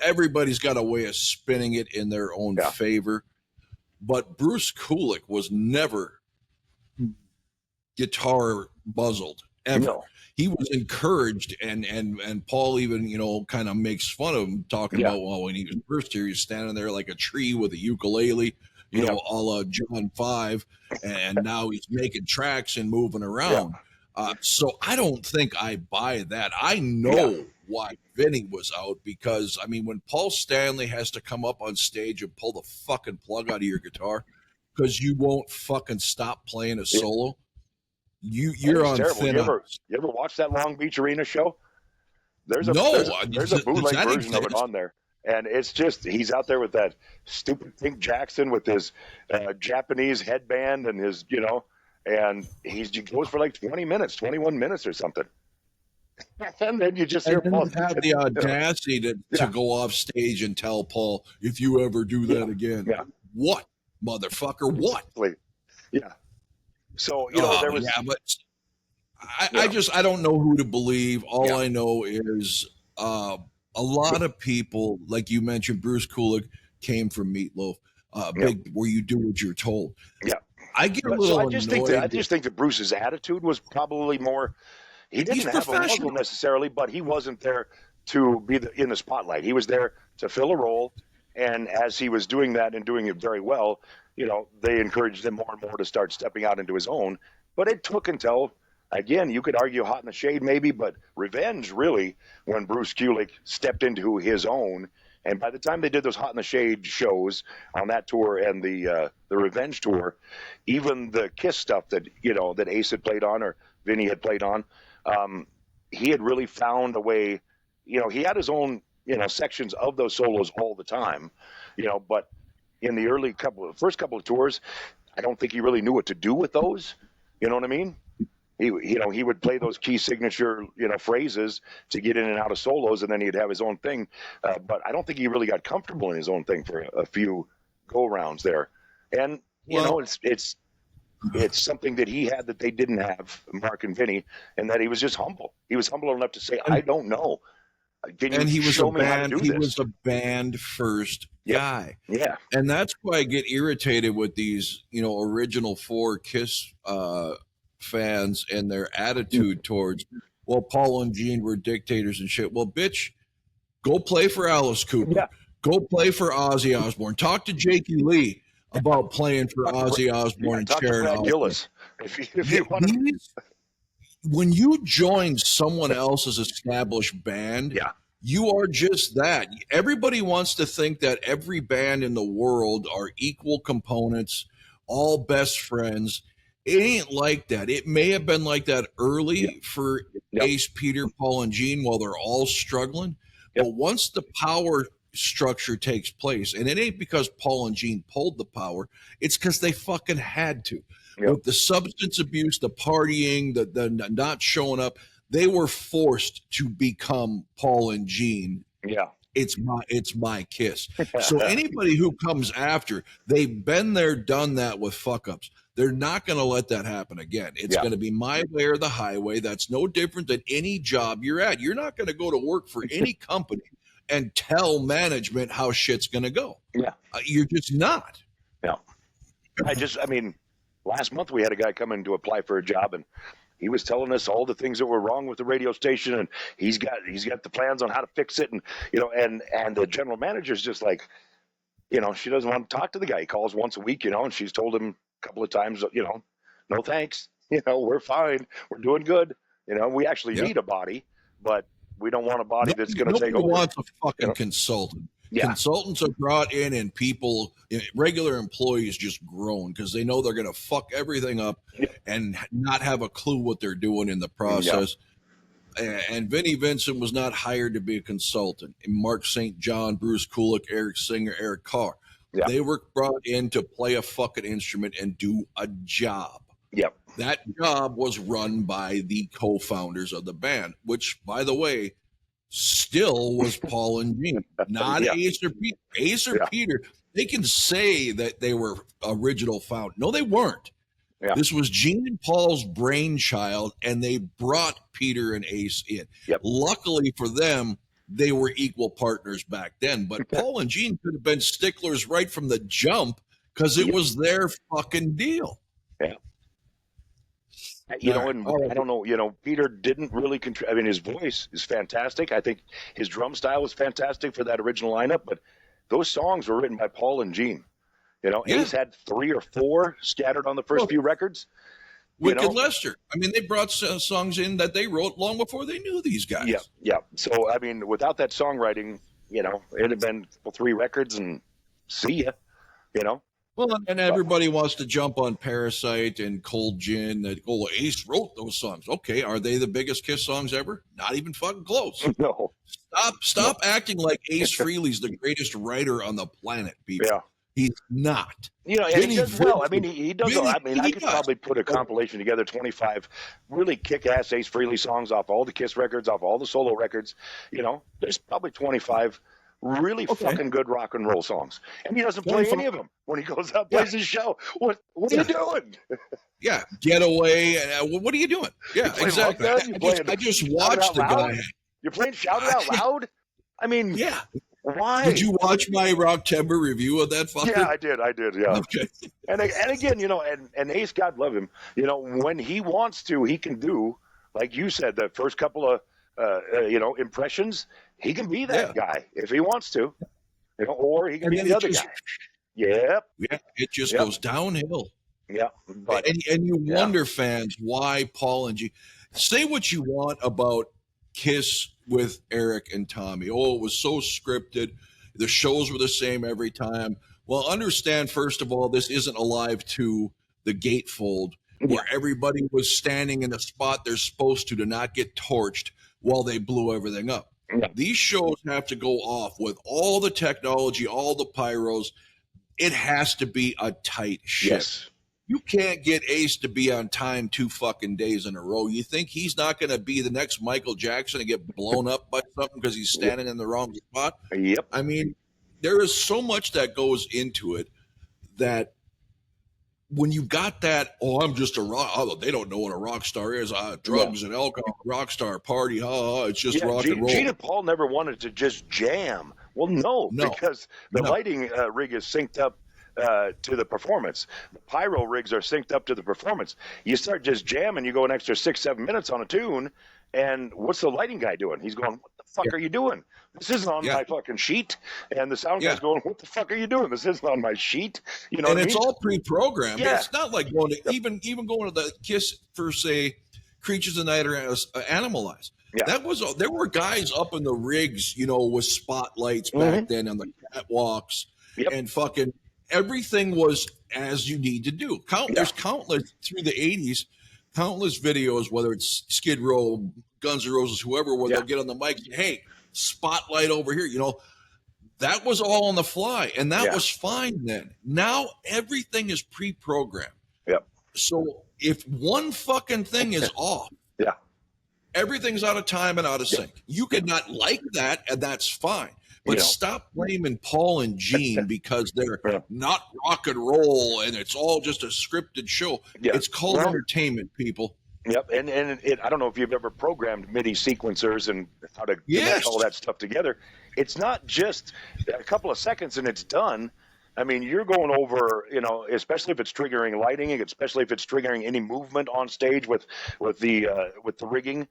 S1: Everybody's got a way of spinning it in their own favor. But Bruce Kulick was never guitar buzzled ever.
S2: No.
S1: He was encouraged, and Paul even, kind of makes fun of him, talking about, well, when he was first here, he's standing there like a tree with a ukulele, a la John 5, and now he's making tracks and moving around. So I don't think I buy that. I know why Vinnie was out, because, I mean, when Paul Stanley has to come up on stage and pull the fucking plug out of your guitar because you won't fucking stop playing a solo, you're on thin ice.
S2: You ever watch that Long Beach Arena show? There's a bootleg version of it on there. And it's just, he's out there with that stupid Pink Jackson with his Japanese headband and his, and he goes for like 20 minutes, 21 minutes or something. And then you just hear Paul
S1: have the audacity to go off stage and tell Paul, if you ever do that again, what, motherfucker, what?
S2: Yeah. So, there was. Yeah,
S1: but I don't know who to believe. All I know is a lot of people, like you mentioned, Bruce Kulick came from Meatloaf, big where you do what you're told.
S2: Yeah.
S1: I get a little annoyed.
S2: I just think that Bruce's attitude was probably more. He didn't have a muzzle necessarily, but he wasn't there to be in the spotlight. He was there to fill a role, and as he was doing that and doing it very well, they encouraged him more and more to start stepping out into his own. But it took until, again, you could argue Hot in the Shade maybe, but Revenge really, when Bruce Kulick stepped into his own. And by the time they did those Hot in the Shade shows on that tour and the Revenge tour, even the Kiss stuff that that Ace had played on or Vinnie had played on, he had really found a way. He had his own sections of those solos all the time, but in the first couple of tours, I don't think he really knew what to do with those. You know what I mean? He would play those key signature, phrases to get in and out of solos, and then he'd have his own thing. But I don't think he really got comfortable in his own thing for a few go-rounds there. And, it's something that he had that they didn't have, Mark and Vinnie, and that he was just humble. He was humble enough to say, I don't know.
S1: He was a band first guy.
S2: Yeah.
S1: And that's why I get irritated with these, original 4 Kiss fans and their attitude towards, Paul and Gene were dictators and shit. Well, bitch, go play for Alice Cooper. Yeah. Go play for Ozzy Osbourne. Talk to Jakey Lee about playing for Ozzy Osbourne and Sharon Osbourne.
S2: Gillis, if you want to.
S1: When you join someone else's established band, you are just that. Everybody wants to think that every band in the world are equal components, all best friends. It ain't like that. It may have been like that early for Ace, Peter, Paul, and Gene while they're all struggling. But once the power structure takes place, and it ain't because Paul and Gene pulled the power, it's because they fucking had to. With the substance abuse, the partying, the not showing up, they were forced to become Paul and Gene.
S2: Yeah.
S1: It's my Kiss. So anybody who comes after, they've been there, done that with fuck ups. They're not going to let that happen again. It's going to be my way or the highway. That's no different than any job you're at. You're not going to go to work for any company and tell management how shit's going to go.
S2: Yeah.
S1: You're just not.
S2: Yeah. Last month we had a guy come in to apply for a job, and he was telling us all the things that were wrong with the radio station, and he's got the plans on how to fix it, and and the general manager's just like, she doesn't want to talk to the guy. He calls once a week, and she's told him a couple of times, no thanks, we're fine, we're doing good, we actually need a body, but we don't want a body that's going to take over.
S1: Nobody wants a fucking consultant. Yeah. Consultants are brought in, and people, regular employees, just groan because they know they're going to fuck everything up and not have a clue what they're doing in the process. Yeah. And Vinnie Vincent was not hired to be a consultant. And Mark St. John, Bruce Kulick, Eric Singer, Eric Carr. Yeah. They were brought in to play a fucking instrument and do a job.
S2: Yep.
S1: That job was run by the co-founders of the band, which, by the way, still was Paul and Gene, not Ace or Peter. Ace or Peter, they can say that they were original found. No, they weren't. Yeah. This was Gene and Paul's brainchild, and they brought Peter and Ace in.
S2: Yep.
S1: Luckily for them, they were equal partners back then. But Paul and Gene could have been sticklers right from the jump because it was their fucking deal.
S2: Yeah. You
S1: All
S2: know,
S1: right.
S2: and
S1: All
S2: I
S1: right.
S2: don't know, Peter didn't really contribute. I mean, his voice is fantastic. I think his drum style was fantastic for that original lineup, but those songs were written by Paul and Gene.
S1: Yeah.
S2: Ace had 3 or 4 scattered on the first
S1: Well,
S2: few records.
S1: Wicked Lester. I mean, they brought songs in that they wrote long before they knew these
S2: Yeah,
S1: guys.
S2: yeah. So, I mean, without that songwriting, it'd have been 3 records and see ya, you know.
S1: Well, and
S2: But,
S1: everybody wants to jump on Parasite and Cold Gin. That Ace wrote those songs. Okay, are they the biggest Kiss songs ever? Not even fucking close.
S2: no.
S1: Stop acting like Ace Frehley's the greatest writer on the planet, people.
S2: Yeah.
S1: He's not.
S2: And
S1: Vinnie
S2: he does well. I mean,
S1: Vincent.
S2: he does well. I mean, I could probably put a compilation together, 25 really kick-ass Ace Frehley songs off all the Kiss records, off all the solo records. There's probably 25 really fucking good rock and roll songs. And he doesn't play any of them when he goes out and plays his show. What are you doing?
S1: Yeah, Getaway. What are you doing? Yeah, exactly. I just watched the guy.
S2: You're playing Shout It Out Loud? I mean,
S1: yeah.
S2: Why?
S1: Did you watch my Rocktember review of that fucker?
S2: Yeah, I did. Yeah.
S1: Okay.
S2: And again, and Ace, God love him. When he wants to, he can do, like you said, the first couple of impressions. He can be that guy if he wants to, or he can be the other guy. Yep.
S1: Yeah, it just goes downhill.
S2: Yeah. But,
S1: and you wonder, fans, why Paul and G. Say what you want about Kiss with Eric and Tommy. Oh, it was so scripted. The shows were the same every time. Well, understand, first of all, this isn't Alive to the gatefold where everybody was standing in the spot they're supposed to not get torched while they blew everything up.
S2: Yeah.
S1: These shows have to go off with all the technology, all the pyros. It has to be a tight ship.
S2: Yes.
S1: You can't get Ace to be on time 2 fucking days in a row. You think he's not going to be the next Michael Jackson and get blown up by something because he's standing in the wrong spot?
S2: Yep.
S1: I mean, there is so much that goes into it that when you got that, I'm just a rock. Oh, they don't know what a rock star is. Drugs and alcohol, rock star party. It's just rock and roll.
S2: Gene and Paul never wanted to just jam. Well, no. Because the lighting rig is synced up to the performance. The pyro rigs are synced up to the performance. You start just jamming, you go an extra 6-7 minutes on a tune, and what's the lighting guy doing? He's going, what the fuck are you doing? This isn't on my fucking sheet. And the sound guy's going, what the fuck are you doing? This isn't on my sheet. You know,
S1: and it's all pre-programmed.
S2: Yeah.
S1: It's not like going to even going to the Kiss for, say, Creatures of the Night or Animalize.
S2: Yeah.
S1: There were guys up in the rigs, with spotlights back then on the catwalks and fucking everything was as you need to do. There's countless through the 80s, countless videos, whether it's Skid Row, Guns N' Roses, whoever, where they'll get on the mic, hey, spotlight over here. That was all on the fly, and that was fine then. Now everything is pre-programmed.
S2: Yep.
S1: So if one fucking thing is off, everything's out of time and out of sync. You could not like that, and that's fine. But stop blaming Paul and Gene because they're not rock and roll and it's all just a scripted show. Yeah. It's called entertainment, people.
S2: Yep, and I don't know if you've ever programmed MIDI sequencers and how to connect all that stuff together. It's not just a couple of seconds and it's done. I mean, you're going over, especially if it's triggering lighting, especially if it's triggering any movement on stage with the rigging,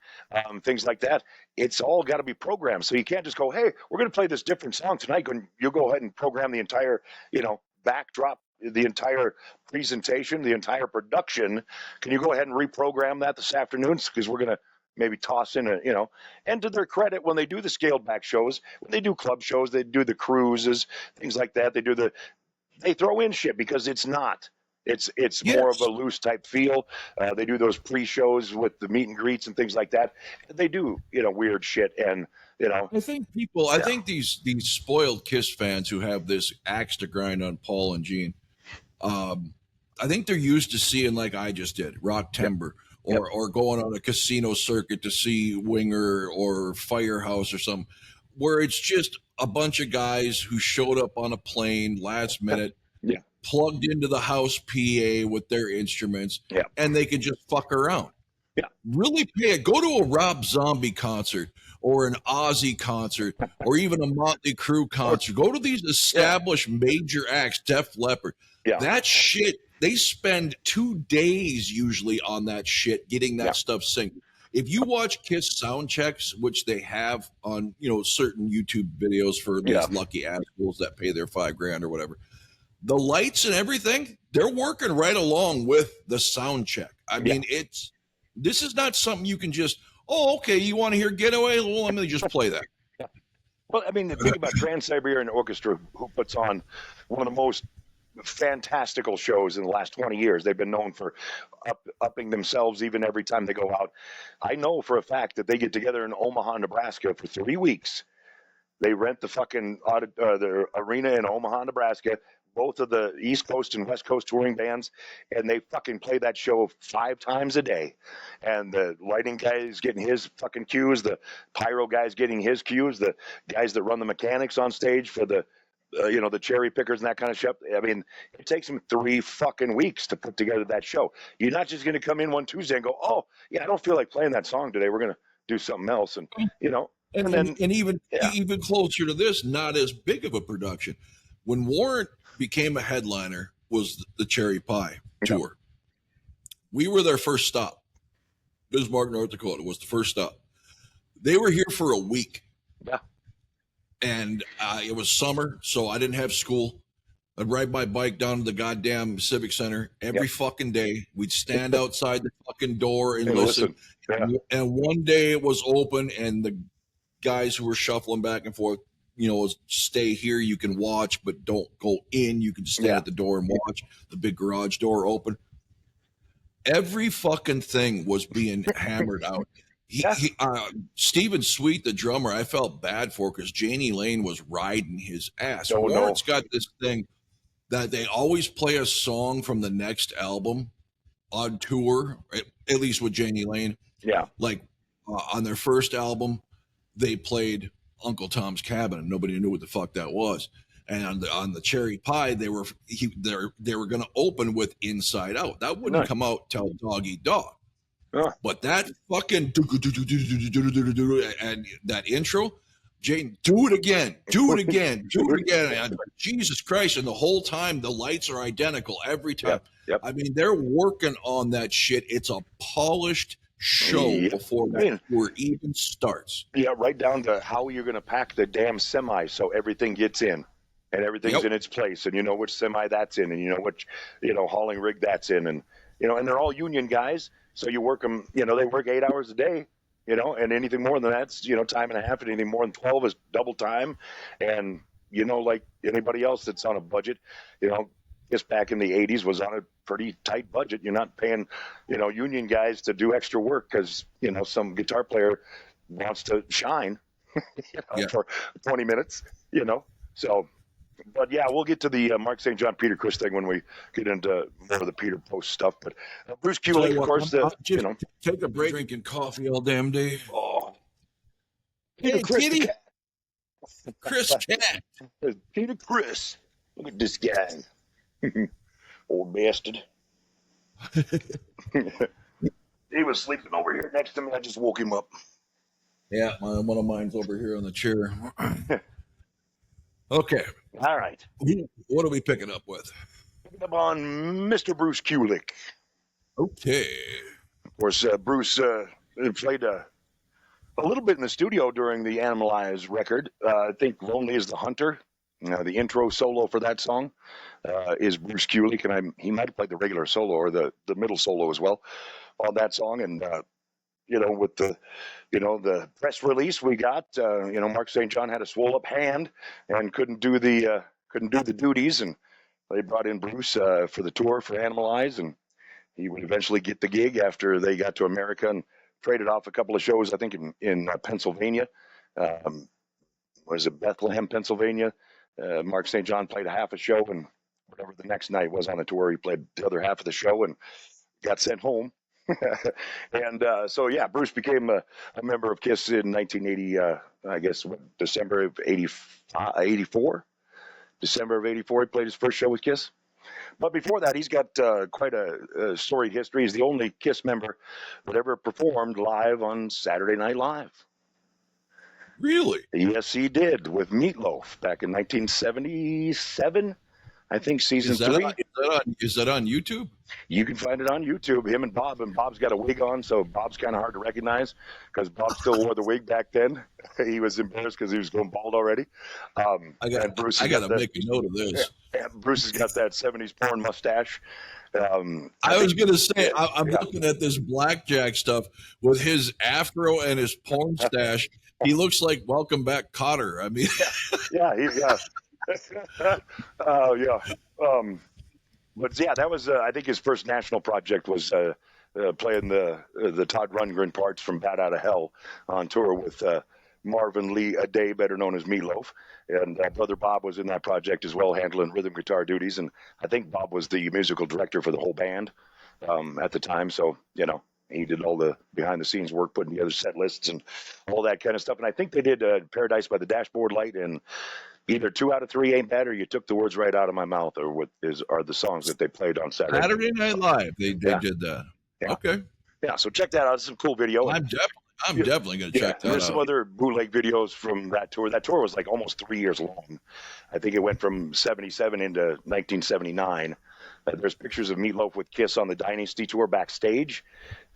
S2: things like that. It's all got to be programmed. So you can't just go, hey, we're going to play this different song tonight. You'll go ahead and program the entire, backdrop, the entire presentation, the entire production. Can you go ahead and reprogram that this afternoon? Because we're going to maybe toss in and to their credit, when they do the scaled back shows, when they do club shows, they do the cruises, things like that. They throw in shit because it's more of a loose type feel. They do those pre-shows with the meet and greets and things like that. They do, weird shit. And,
S1: I think I think these spoiled Kiss fans who have this axe to grind on Paul and Gene, I think they're used to seeing, like I just did, Rocktember. Or going on a casino circuit to see Winger or Firehouse or something, where it's just a bunch of guys who showed up on a plane last minute, plugged into the house PA with their instruments, and they could just fuck around. Yeah, really pay it. Go to a Rob Zombie concert or an Ozzy concert or even a Motley Crue concert. Go to these established major acts, Def Leppard. Yeah. That shit they spend 2 days usually on that shit, getting that stuff synced. If you watch Kiss sound checks, which they have on, certain YouTube videos for these lucky assholes that pay their $5,000 or whatever, the lights and everything, they're working right along with the sound check. I mean, this is not something you can just, okay, you want to hear Getaway? Well, let me just play that.
S2: Well, I mean, think about Trans-Siberian Orchestra, who puts on one of the most fantastical shows in the last 20 years. They've been known for upping themselves even every time they go out. I know for a fact that they get together in Omaha, Nebraska for 3 weeks. They rent the fucking the arena in Omaha, Nebraska, both of the East Coast and West Coast touring bands, and they fucking play that show 5 times a day. And the lighting guy is getting his fucking cues, the pyro guy's getting his cues, the guys that run the mechanics on stage for the the cherry pickers and that kind of stuff. I mean, it takes them 3 fucking weeks to put together that show. You're not just going to come in one Tuesday and go, oh, yeah, I don't feel like playing that song today. We're going to do something else. And,
S1: And even closer to this, not as big of a production. When Warrant became a headliner was the Cherry Pie tour. We were their first stop. Bismarck, North Dakota was the first stop. They were here for a week.
S2: Yeah.
S1: And it was summer, so I didn't have school. I'd ride my bike down to the goddamn Civic Center every fucking day. We'd stand outside the fucking door and listen. And one day it was open, and the guys who were shuffling back and forth, stay here, you can watch, but don't go in. You can just stand at the door and watch. The big garage door open. Every fucking thing was being hammered out. Stephen Sweet, the drummer, I felt bad for because Janie Lane was riding his ass. Warrant's got this thing that they always play a song from the next album on tour, at least with Janie Lane.
S2: Yeah.
S1: Like on their first album, they played Uncle Tom's Cabin, and nobody knew what the fuck that was. And on the Cherry Pie, they were going to open with Inside Out. That wouldn't come out till Dog Eat Dog. But that fucking and that intro, Jane, do it again. And Jesus Christ! And the whole time, the lights are identical every time.
S2: Yep.
S1: I mean, they're working on that shit. It's a polished show before that tour even starts.
S2: Yeah, right down to how you're going to pack the damn semi so everything gets in and everything's in its place, and you know which semi that's in, and you know which hauling rig that's in, and and they're all union guys. So you work them, they work 8 hours a day, and anything more than that's, time and a half, and anything more than 12 is double time. And, like anybody else that's on a budget, Kiss back in the 80s was on a pretty tight budget. You're not paying, union guys to do extra work because, some guitar player wants to shine for 20 minutes, So, but yeah, we'll get to the Mark St. John, Peter Criss thing when we get into more of the Peter Post stuff. But Bruce Kulick, of course,
S1: take a break, drinking coffee all damn day.
S2: Oh,
S1: hey, Kitty, Criss cat,
S2: Peter Criss. Look at this guy, old bastard. He was sleeping over here next to me. I just woke him up.
S1: Yeah, one of mine's over here on the chair. Okay.
S2: All right.
S1: What are we picking up with?
S2: Picking up on Mr. Bruce Kulick.
S1: Okay.
S2: Of course, Bruce played a little bit in the studio during the Animalize record. I think Lonely is the Hunter. The intro solo for that song is Bruce Kulick, and he might have played the regular solo or the middle solo as well on that song. And with the press release we got, Mark St. John had a swole up hand and couldn't do the duties, and they brought in Bruce for the tour for Animalize, and he would eventually get the gig after they got to America and traded off a couple of shows, I think in Pennsylvania. Was it Bethlehem, Pennsylvania? Mark St. John played a half a show, and whatever the next night was on the tour, he played the other half of the show and got sent home. And Bruce became a member of Kiss in 1980, I guess, December of 84? December of 84, he played his first show with Kiss. But before that, he's got quite a storied history. He's the only Kiss member that ever performed live on Saturday Night Live.
S1: Really?
S2: Yes, he did, with Meatloaf back in 1977. I think season
S1: Is that
S2: 3.
S1: on, is that on YouTube?
S2: You can find it on YouTube. Him and Bob's got a wig on, so Bob's kind of hard to recognize because Bob still wore the wig back then. He was embarrassed because he was going bald already. And Bruce,
S1: I got to make a note of this.
S2: Bruce has got that '70s porn mustache.
S1: I was going to say, I'm looking at this blackjack stuff with his afro and his porn stash. He looks like Welcome Back Cotter. I mean,
S2: yeah. Oh, yeah. But yeah, that was I think his first national project was playing the Todd Rundgren parts from Bat Out of Hell on tour with Marvin Lee Aday, better known as Meatloaf, and brother Bob was in that project as well, handling rhythm guitar duties. And I think Bob was the musical director for the whole band at the time. So he did all the behind the scenes work, putting together set lists and all that kind of stuff. And I think they did Paradise by the Dashboard Light and either 2 out of 3 Ain't Bad, or you took the words right out of my mouth, or are the songs that they played on
S1: Saturday Night Live. They did that.
S2: Yeah.
S1: Okay.
S2: Yeah. So check that out. It's a cool video.
S1: I'm definitely going to check that out.
S2: There's some other bootleg videos from that tour. That tour was like almost 3 years long. I think it went from 77 into 1979. There's pictures of Meatloaf with Kiss on the Dynasty tour backstage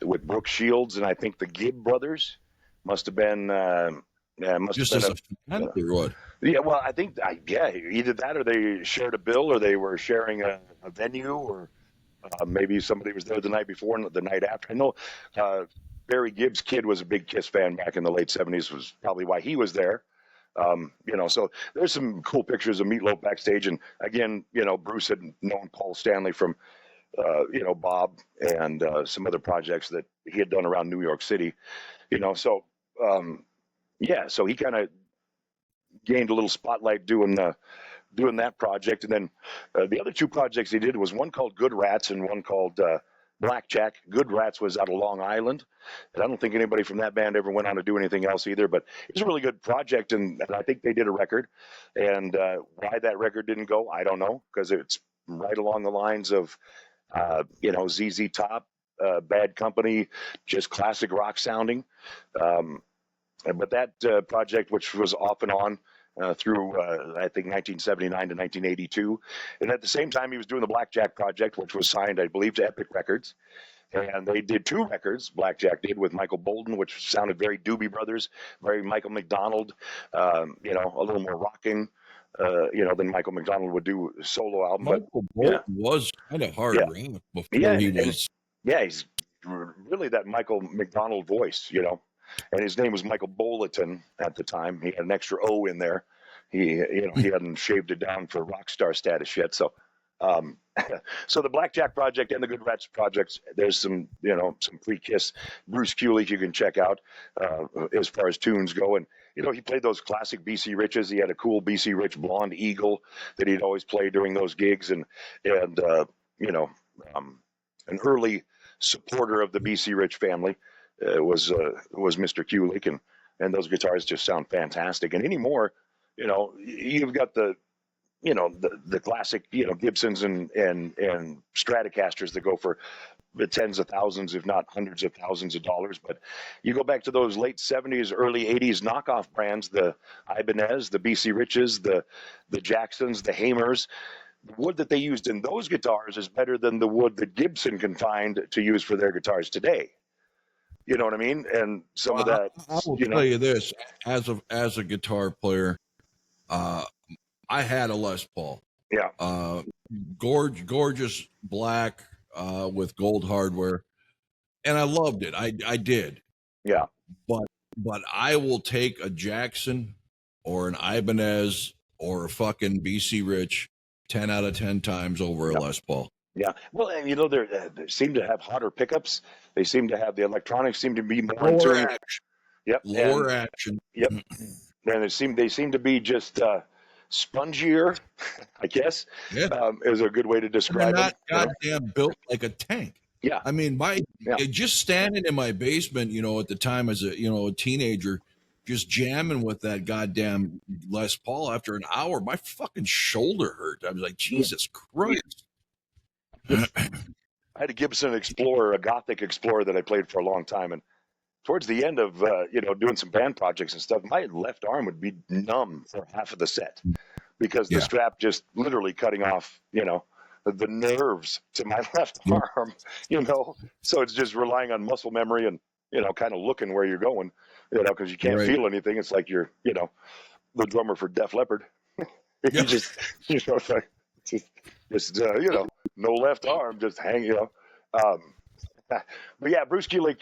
S2: with Brooke Shields and I think the Gibb brothers. Must have been
S1: just as a fan or what?
S2: Yeah, well, I think either that or they shared a bill or they were sharing a venue or maybe somebody was there the night before and the night after. I know Barry Gibb's kid was a big Kiss fan back in the late 70s, was probably why he was there. So there's some cool pictures of Meatloaf backstage. And again, Bruce had known Paul Stanley from, Bob and some other projects that he had done around New York City, so he kind of gained a little spotlight doing that project. And then the other 2 projects he did was one called Good Rats and one called Blackjack. Good Rats was out of Long Island. And I don't think anybody from that band ever went on to do anything else either, but it was a really good project. And I think they did a record. And why that record didn't go, I don't know, because it's right along the lines of, ZZ Top, Bad Company, just classic rock sounding. But that project, which was off and on through, I think, 1979 to 1982. And at the same time, he was doing the Blackjack project, which was signed, I believe, to Epic Records. And they did 2 records, Blackjack did, with Michael Bolton, which sounded very Doobie Brothers, very Michael McDonald, a little more rocking, than Michael McDonald would do a solo album.
S1: Michael Bolton was kind of hard rock before he was.
S2: He's really that Michael McDonald voice, And his name was Michael Bolton at the time. He had an extra O in there. He hadn't shaved it down for rock star status yet. So, so the Blackjack project and the Good Rats projects, there's some pre-Kiss Bruce Kulick you can check out as far as tunes go. And, he played those classic BC Riches. He had a cool BC Rich blonde eagle that he'd always play during those gigs. And an early supporter of the BC Rich family. Was Mr. Kulick, and those guitars just sound fantastic. And anymore, you've got the classic, Gibsons and Stratocasters that go for the tens of thousands, if not hundreds of thousands of dollars. But you go back to those late 70s, early 80s knockoff brands, the Ibanez, the BC Riches, the Jacksons, the Hamers. The wood that they used in those guitars is better than the wood that Gibson can find to use for their guitars today. You know what I mean? And some of that.
S1: I will tell you this: as a guitar player, I had a Les Paul.
S2: Yeah.
S1: Gorgeous black with gold hardware, and I loved it. I did.
S2: Yeah.
S1: But I will take a Jackson or an Ibanez or a fucking BC Rich 10 out of 10 times over a Les Paul.
S2: Yeah. Well, and they seem to have hotter pickups. They seem to have the electronics seem to be more
S1: lower action.
S2: Yep.
S1: Lower action.
S2: Yep. And they seem to be just spongier, I guess.
S1: Yeah.
S2: Is a good way to describe
S1: them.
S2: Not
S1: goddamn built like a tank.
S2: Yeah.
S1: I mean, just standing in my basement, at the time as a teenager, just jamming with that goddamn Les Paul after an hour, my fucking shoulder hurt. I was like, Jesus Christ.
S2: I had a Gibson Explorer, a Gothic Explorer that I played for a long time. And towards the end of, doing some band projects and stuff, my left arm would be numb for half of the set because the
S1: Yeah.
S2: strap just literally cutting off, the nerves to my left
S1: Yeah.
S2: arm, so it's just relying on muscle memory and, kind of looking where you're going, because you can't
S1: Right.
S2: feel anything. It's like you're, the drummer for Def Leppard.
S1: Yeah.
S2: You just, it's like, just no left arm, just hang, Um, but yeah, Bruce Kulick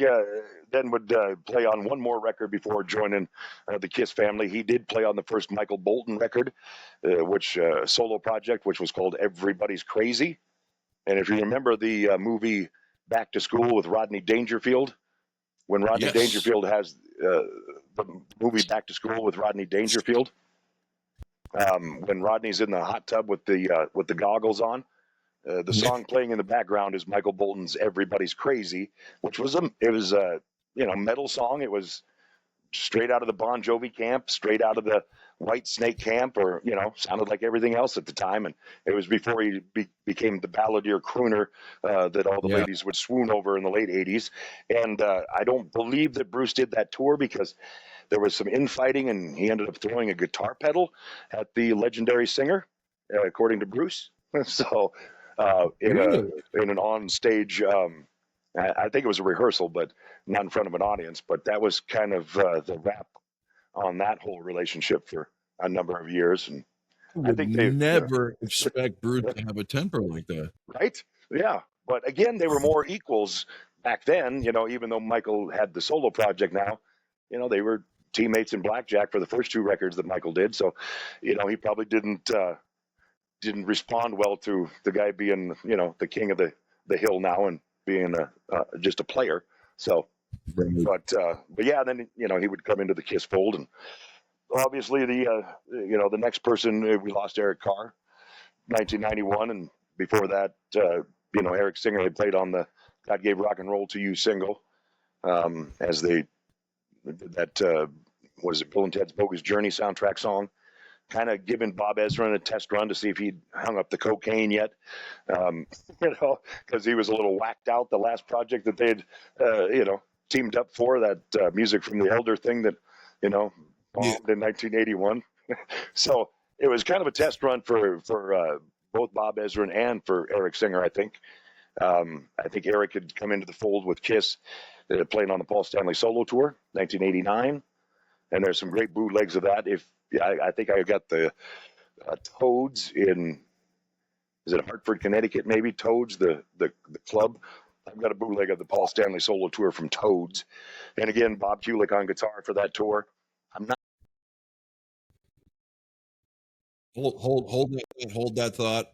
S2: then would play on one more record before joining the Kiss family. He did play on the first Michael Bolton record, which solo project, which was called Everybody's Crazy. And if you remember the movie Back to School with Rodney Dangerfield, when Rodney
S1: Yes.
S2: Dangerfield has the movie Back to School with Rodney Dangerfield, when Rodney's in the hot tub with the goggles on, the song playing in the background is Michael Bolton's "Everybody's Crazy," which was a metal song. It was straight out of the Bon Jovi camp, straight out of the White Snake camp, or sounded like everything else at the time. And it was before he became the balladeer crooner that all the
S1: Yeah.
S2: ladies would swoon over in the late '80s. And I don't believe that Bruce did that tour because there was some infighting, and he ended up throwing a guitar pedal at the legendary singer, according to Bruce. So. In an on stage, I think it was a rehearsal, but not in front of an audience. But that was kind of the wrap on that whole relationship for a number of years. And I think they
S1: never expect Bruce to have a temper like that.
S2: right, yeah. But again, they were more equals back then. Even though Michael had the solo project now, they were teammates in Blackjack for the first two records that Michael did. So, he probably didn't respond well to the guy being, the king of the hill now and being just a player. So, but yeah, then he would come into the Kiss fold, and obviously the next person we lost Eric Carr, 1991, and before that, Eric Singer had played on the "God Gave Rock and Roll to You" single, as they that was it Bill and Ted's Bogus Journey soundtrack song. Kind of giving Bob Ezrin a test run to see if he'd hung up the cocaine yet, because he was a little whacked out the last project that they'd, teamed up for, that Music from the Elder thing that, bombed in 1981. So it was kind of a test run for both Bob Ezrin and for Eric Singer, I think. I think Eric had come into the fold with Kiss, playing on the Paul Stanley solo tour, 1989. And there's some great bootlegs of that. I think I got the Toads in, is it Hartford, Connecticut, maybe? Toads, the club. I've got a bootleg of the Paul Stanley solo tour from Toads. And again, Bob Kulick on guitar for that tour. I'm not.
S1: Hold that thought.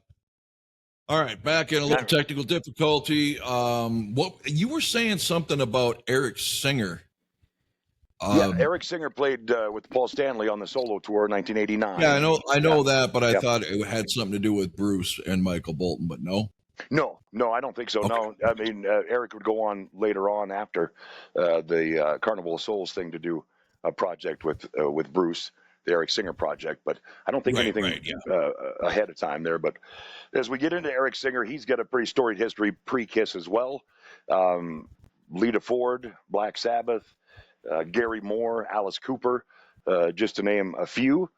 S1: All right, back in a little technical difficulty. What you were saying something about Eric Singer.
S2: Yeah, Eric Singer played with Paul Stanley on the solo tour in 1989.
S1: Yeah, I know that, but I thought it had something to do with Bruce and Michael Bolton, but no.
S2: No, I don't think so. Okay. No, I mean, Eric would go on later on after the Carnival of Souls thing to do a project with Bruce, the Eric Singer project, but I don't think anything ahead of time there. But as we get into Eric Singer, he's got a pretty storied history pre-Kiss as well. Lita Ford, Black Sabbath, Gary Moore, Alice Cooper, just to name a few.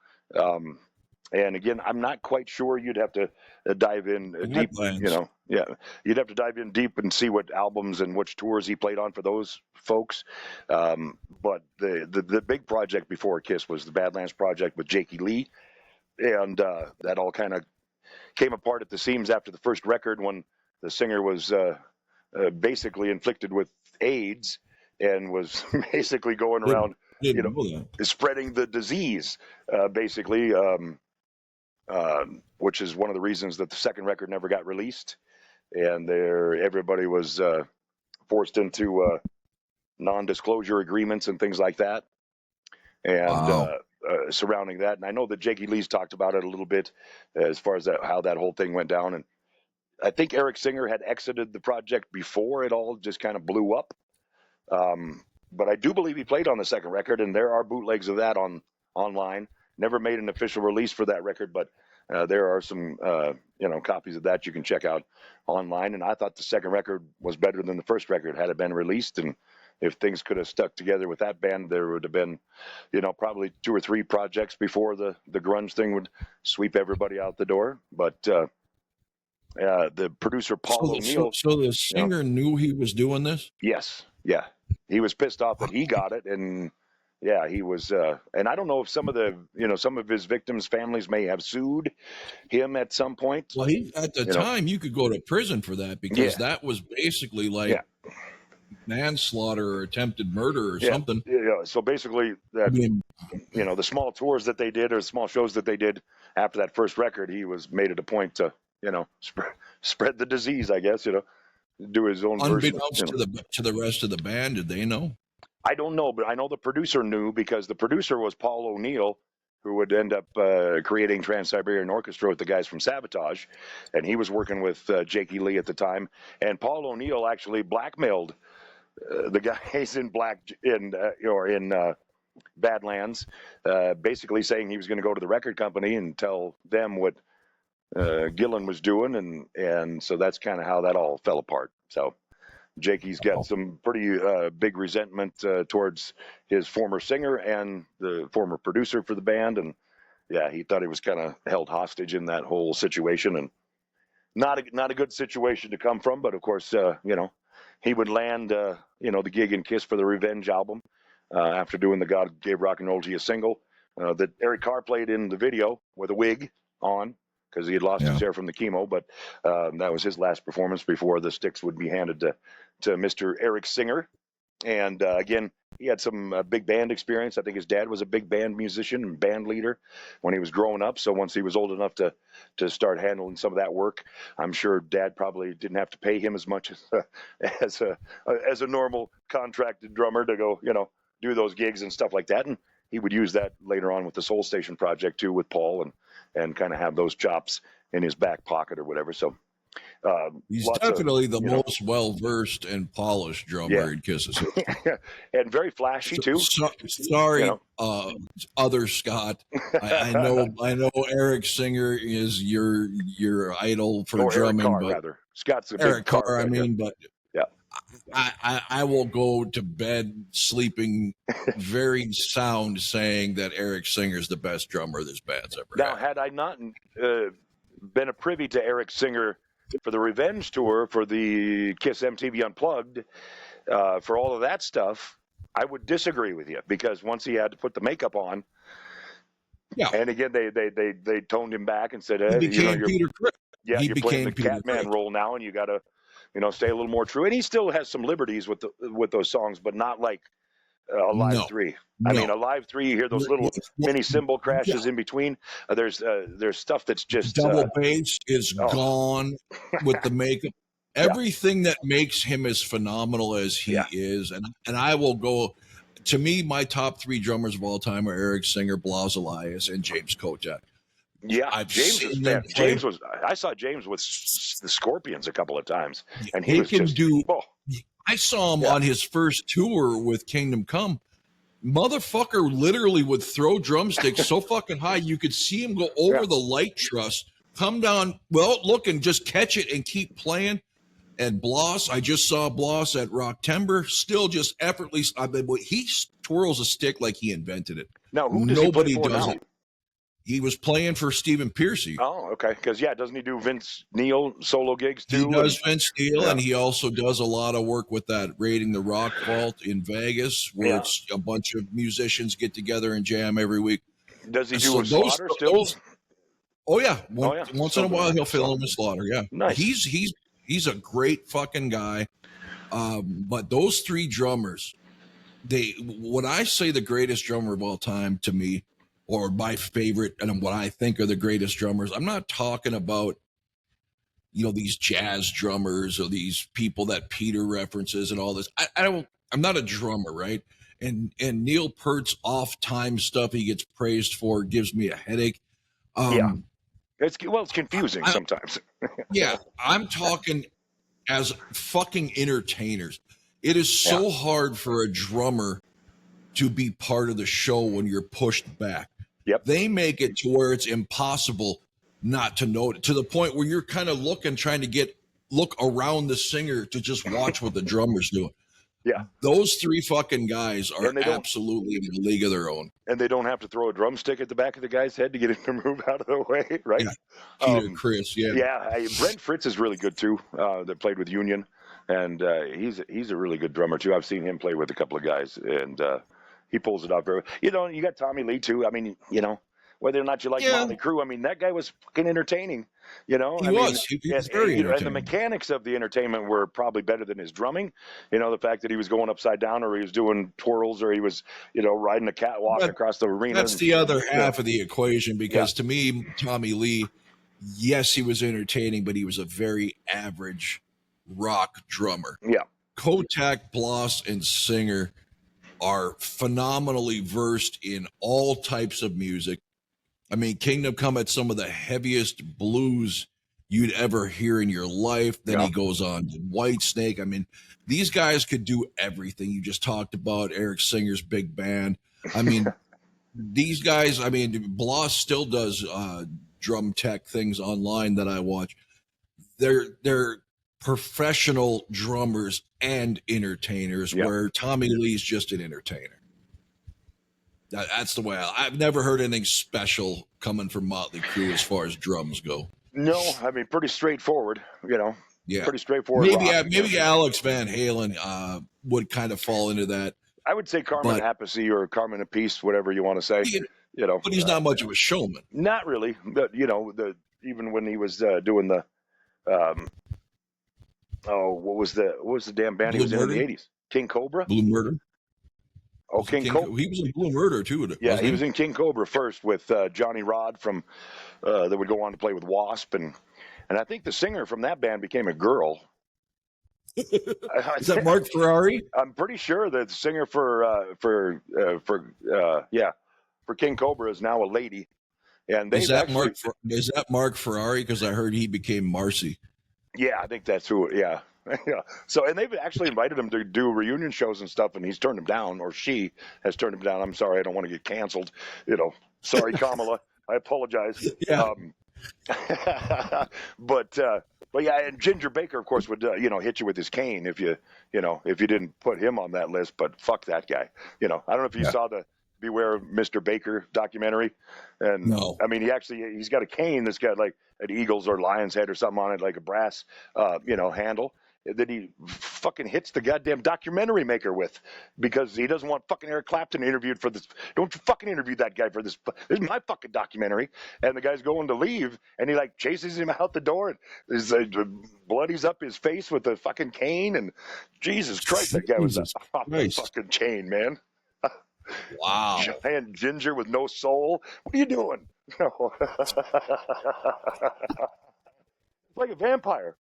S2: And again, I'm not quite sure. You'd have to dive in deep, you'd have to dive in deep and see what albums and which tours he played on for those folks. But the big project before Kiss was the Badlands project with Jakey Lee. And that all kind of came apart at the seams after the first record, when the singer was basically inflicted with AIDS and was basically going around, spreading the disease, basically. Which is one of the reasons that the second record never got released, and everybody was forced into non-disclosure agreements and things like that, and surrounding that. And I know that Jakey Lee's talked about it a little bit as far as how that whole thing went down. And I think Eric Singer had exited the project before it all just kind of blew up. But I do believe he played on the second record, and there are bootlegs of that online. Never made an official release for that record, but there are some copies of that you can check out online. And I thought the second record was better than the first record had it been released, and if things could have stuck together with that band, there would have been, probably 2 or 3 projects before the grunge thing would sweep everybody out the door. But the producer Paul O'Neill.
S1: So the singer knew he was doing this?
S2: Yes, yeah, he was pissed off that he got it, and yeah, he was. And I don't know if some of his victims' families may have sued him at some point.
S1: Well, at the time you could go to prison for that, because that was basically like manslaughter or attempted murder or something.
S2: Yeah. So basically, that the small tours that they did, or small shows that they did after that first record, he was made it a point to spread the disease, I guess. Do his own
S1: unbeknownst
S2: version,
S1: to the rest of the band. Did they know?
S2: I don't know, but I know the producer knew, because the producer was Paul O'Neill, who would end up creating Trans-Siberian Orchestra with the guys from Sabotage, and he was working with Jakey Lee at the time. And Paul O'Neill actually blackmailed the guys in Badlands, basically saying he was going to go to the record company and tell them what Gillan was doing, and so that's kind of how that all fell apart. So Jakey's got some pretty big resentment towards his former singer and the former producer for the band, and he thought he was kind of held hostage in that whole situation, and not a good situation to come from. But of course, he would land the gig in Kiss for the Revenge album after doing the God Gave Rock and Roll to You single that Eric Carr played in the video with a wig on, because he had lost his hair from the chemo. But that was his last performance before the sticks would be handed to Mr. Eric Singer. And again, he had some big band experience. I think his dad was a big band musician and band leader when he was growing up. So once he was old enough to start handling some of that work, I'm sure Dad probably didn't have to pay him as much as a normal contracted drummer to go, do those gigs and stuff like that. And he would use that later on with the Soul Station project too, with Paul, and kind of have those chops in his back pocket or whatever. So
S1: he's definitely the most well-versed and polished drummer in Kiss's history.
S2: And very flashy too.
S1: Sorry, other Scott. I know Eric Singer is your idol for drumming,
S2: Carr,
S1: but
S2: rather. Scott's a
S1: Eric
S2: big Carr.
S1: Carr, but I will go to bed sleeping very sound, saying that Eric Singer is the best drummer this band's ever
S2: Now,
S1: had.
S2: had I not been a privy to Eric Singer for the Revenge tour, for the Kiss MTV Unplugged, for all of that stuff, I would disagree with you, because once he had to put the makeup on, and again they toned him back and said,
S1: he became Peter Criss.
S2: You're playing the Catman role now, and you got to stay a little more true. And he still has some liberties with those songs, but not like Alive 3. I mean, Alive 3, you hear those little mini cymbal crashes in between. There's stuff that's just
S1: double bass is gone with the makeup. Everything that makes him as phenomenal as he is, and I will go. To me, my top 3 drummers of all time are Eric Singer, Blas Elias, and James Kotek.
S2: Yeah, James was. I saw James with the Scorpions a couple of times, and he was just.
S1: I saw him on his first tour with Kingdom Come. Motherfucker literally would throw drumsticks so fucking high you could see him go over the light truss, come down, and just catch it and keep playing. And Blas, I just saw Blas at Rock Timber, still just effortlessly. He twirls a stick like he invented it.
S2: Now, who does nobody he play for does now?
S1: It. He was playing for Stephen Pearcy.
S2: Oh, okay. Because doesn't he do Vince Neil solo gigs too?
S1: He does Vince Neil, and he also does a lot of work with that Raiding the Rock Vault in Vegas, where it's a bunch of musicians get together and jam every week.
S2: Does he do a Slaughter still?
S1: Once in a while he'll fill in with Slaughter. Yeah,
S2: nice.
S1: He's a great fucking guy. But those 3 drummers, when I say the greatest drummer of all time to me, or my favorite, and what I think are the greatest drummers, I'm not talking about, these jazz drummers or these people that Peter references and all this. I'm not a drummer, right? And Neil Peart's off-time stuff he gets praised for gives me a headache.
S2: It's confusing sometimes.
S1: I'm talking as fucking entertainers. It is so hard for a drummer to be part of the show when you're pushed back. They make it to where it's impossible not to know it, to the point where you're kind of trying to look around the singer to just watch what the drummer's doing.
S2: Yeah.
S1: Those three fucking guys are
S2: And they don't-
S1: absolutely in a league of their own.
S2: And they don't have to throw a drumstick at the back of the guy's head to get him to move out of the way, right?
S1: Yeah. Peter Criss, yeah.
S2: Yeah, Brent Fritz is really good too. That played with Union, and he's a really good drummer too. I've seen him play with a couple of guys, and he pulls it off very. You know, you got Tommy Lee too. I mean, you know, whether or not you like Motley Crue, I mean, that guy was fucking entertaining. You know,
S1: He was very
S2: and the
S1: entertaining.
S2: mechanics of the entertainment were probably better than his drumming. You know, the fact that he was going upside down, or he was doing twirls, or he was, you know, riding a catwalk across the arena.
S1: That's the other half of the equation, because to me, Tommy Lee, yes, he was entertaining, but he was a very average rock drummer.
S2: Yeah.
S1: Kotak, Bloss, and Singer are phenomenally versed in all types of music. I mean, Kingdom Come had some of the heaviest blues you'd ever hear in your life. Then he goes on to Whitesnake. I mean, these guys could do everything. You just talked about Eric Singer's big band. I mean, these guys, I mean, Bloss still does drum tech things online that I watch. They're professional drummers and entertainers, where Tommy Lee's just an entertainer. That's the way I've never heard anything special coming from Motley Crue as far as drums go.
S2: No, I mean, pretty straightforward, you know.
S1: Yeah.
S2: Pretty straightforward.
S1: Maybe Alex Van Halen would kind of fall into that.
S2: I would say Carmen Appice or Carmen Apiece, whatever you want to say. You know,
S1: but he's not much of a showman.
S2: Not really. But, you know, even when he was doing the what was the damn band he was in the 80s? King Cobra?
S1: Blue Murder.
S2: Oh, King Cobra.
S1: He was in Blue Murder too.
S2: Yeah, he was in King Cobra first with Johnny Rod from that would go on to play with Wasp, and I think the singer from that band became a girl.
S1: Is that Mark Ferrari?
S2: I'm pretty sure that the singer for King Cobra is now a lady. And
S1: is that Mark Ferrari? Because I heard he became Marcy.
S2: Yeah, I think that's who. Yeah. Yeah. So, and they've actually invited him to do reunion shows and stuff, and he's turned them down, or she has turned him down. I'm sorry, I don't want to get canceled. You know, sorry, Kamala, I apologize.
S1: Yeah.
S2: But yeah, and Ginger Baker, of course, would hit you with his cane if you didn't put him on that list. But fuck that guy. You know, I don't know if you saw the Beware of Mr. Baker documentary. And
S1: no.
S2: I mean, he's got a cane that's got like an eagle's or lion's head or something on it, like a brass, handle that he fucking hits the goddamn documentary maker with, because he doesn't want fucking Eric Clapton interviewed for this. Don't you fucking interview that guy for this. This is my fucking documentary. And the guy's going to leave, and he like chases him out the door, and bloodies up his face with the fucking cane. And Jesus Christ, that guy was off the fucking chain, man.
S1: Wow.
S2: Giant ginger with no soul. What are you doing? Like a vampire.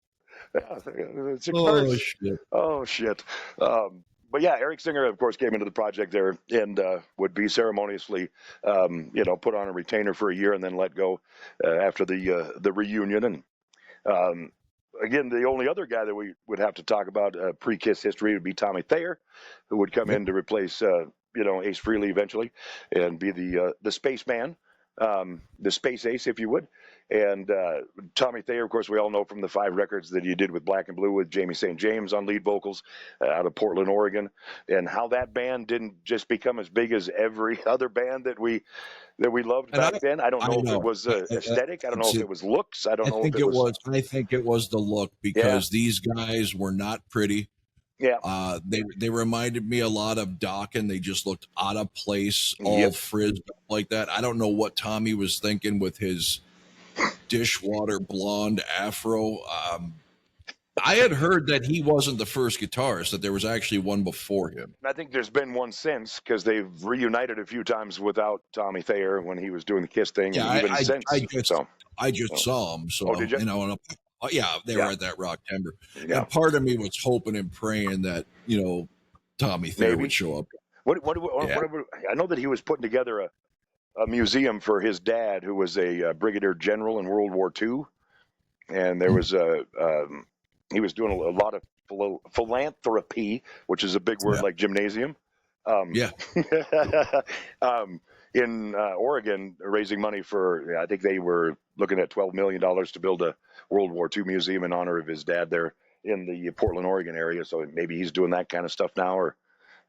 S2: Yeah, it's a curse.
S1: Shit.
S2: Oh, shit. But yeah, Eric Singer, of course, came into the project there and would be ceremoniously, put on a retainer for a year and then let go after the reunion. And again, the only other guy that we would have to talk about pre-Kiss history would be Tommy Thayer, who would come in to replace Ace Frehley eventually and be the spaceman, the space ace, if you would. And Tommy Thayer, of course, we all know from the 5 records that he did with Black and Blue with Jamie St. James on lead vocals out of Portland, Oregon, and how that band didn't just become as big as every other band that we loved back then. I don't know if it was aesthetic. I don't know if it was looks. I don't know if it was.
S1: I think it was the look, because these guys were not pretty.
S2: Yeah.
S1: They reminded me a lot of Dokken. They just looked out of place, all frizzed up like that. I don't know what Tommy was thinking with his dishwater blonde afro. I had heard that he wasn't the first guitarist, that there was actually one before him.
S2: I think there's been one since, because they've reunited a few times without Tommy Thayer when he was doing the Kiss thing.
S1: Yeah,
S2: and
S1: I just saw him. So,
S2: did you?
S1: They were at that Rock Timber.
S2: Yeah.
S1: And part of me was hoping and praying that, Tommy Thayer would show up.
S2: I know that he was putting together a museum for his dad, who was a brigadier general in World War II. And there was he was doing a lot of philanthropy, which is a big word like gymnasium. In Oregon, raising money for, I think they were looking at $12 million to build a World War II museum in honor of his dad there in the Portland, Oregon area. So maybe he's doing that kind of stuff now, or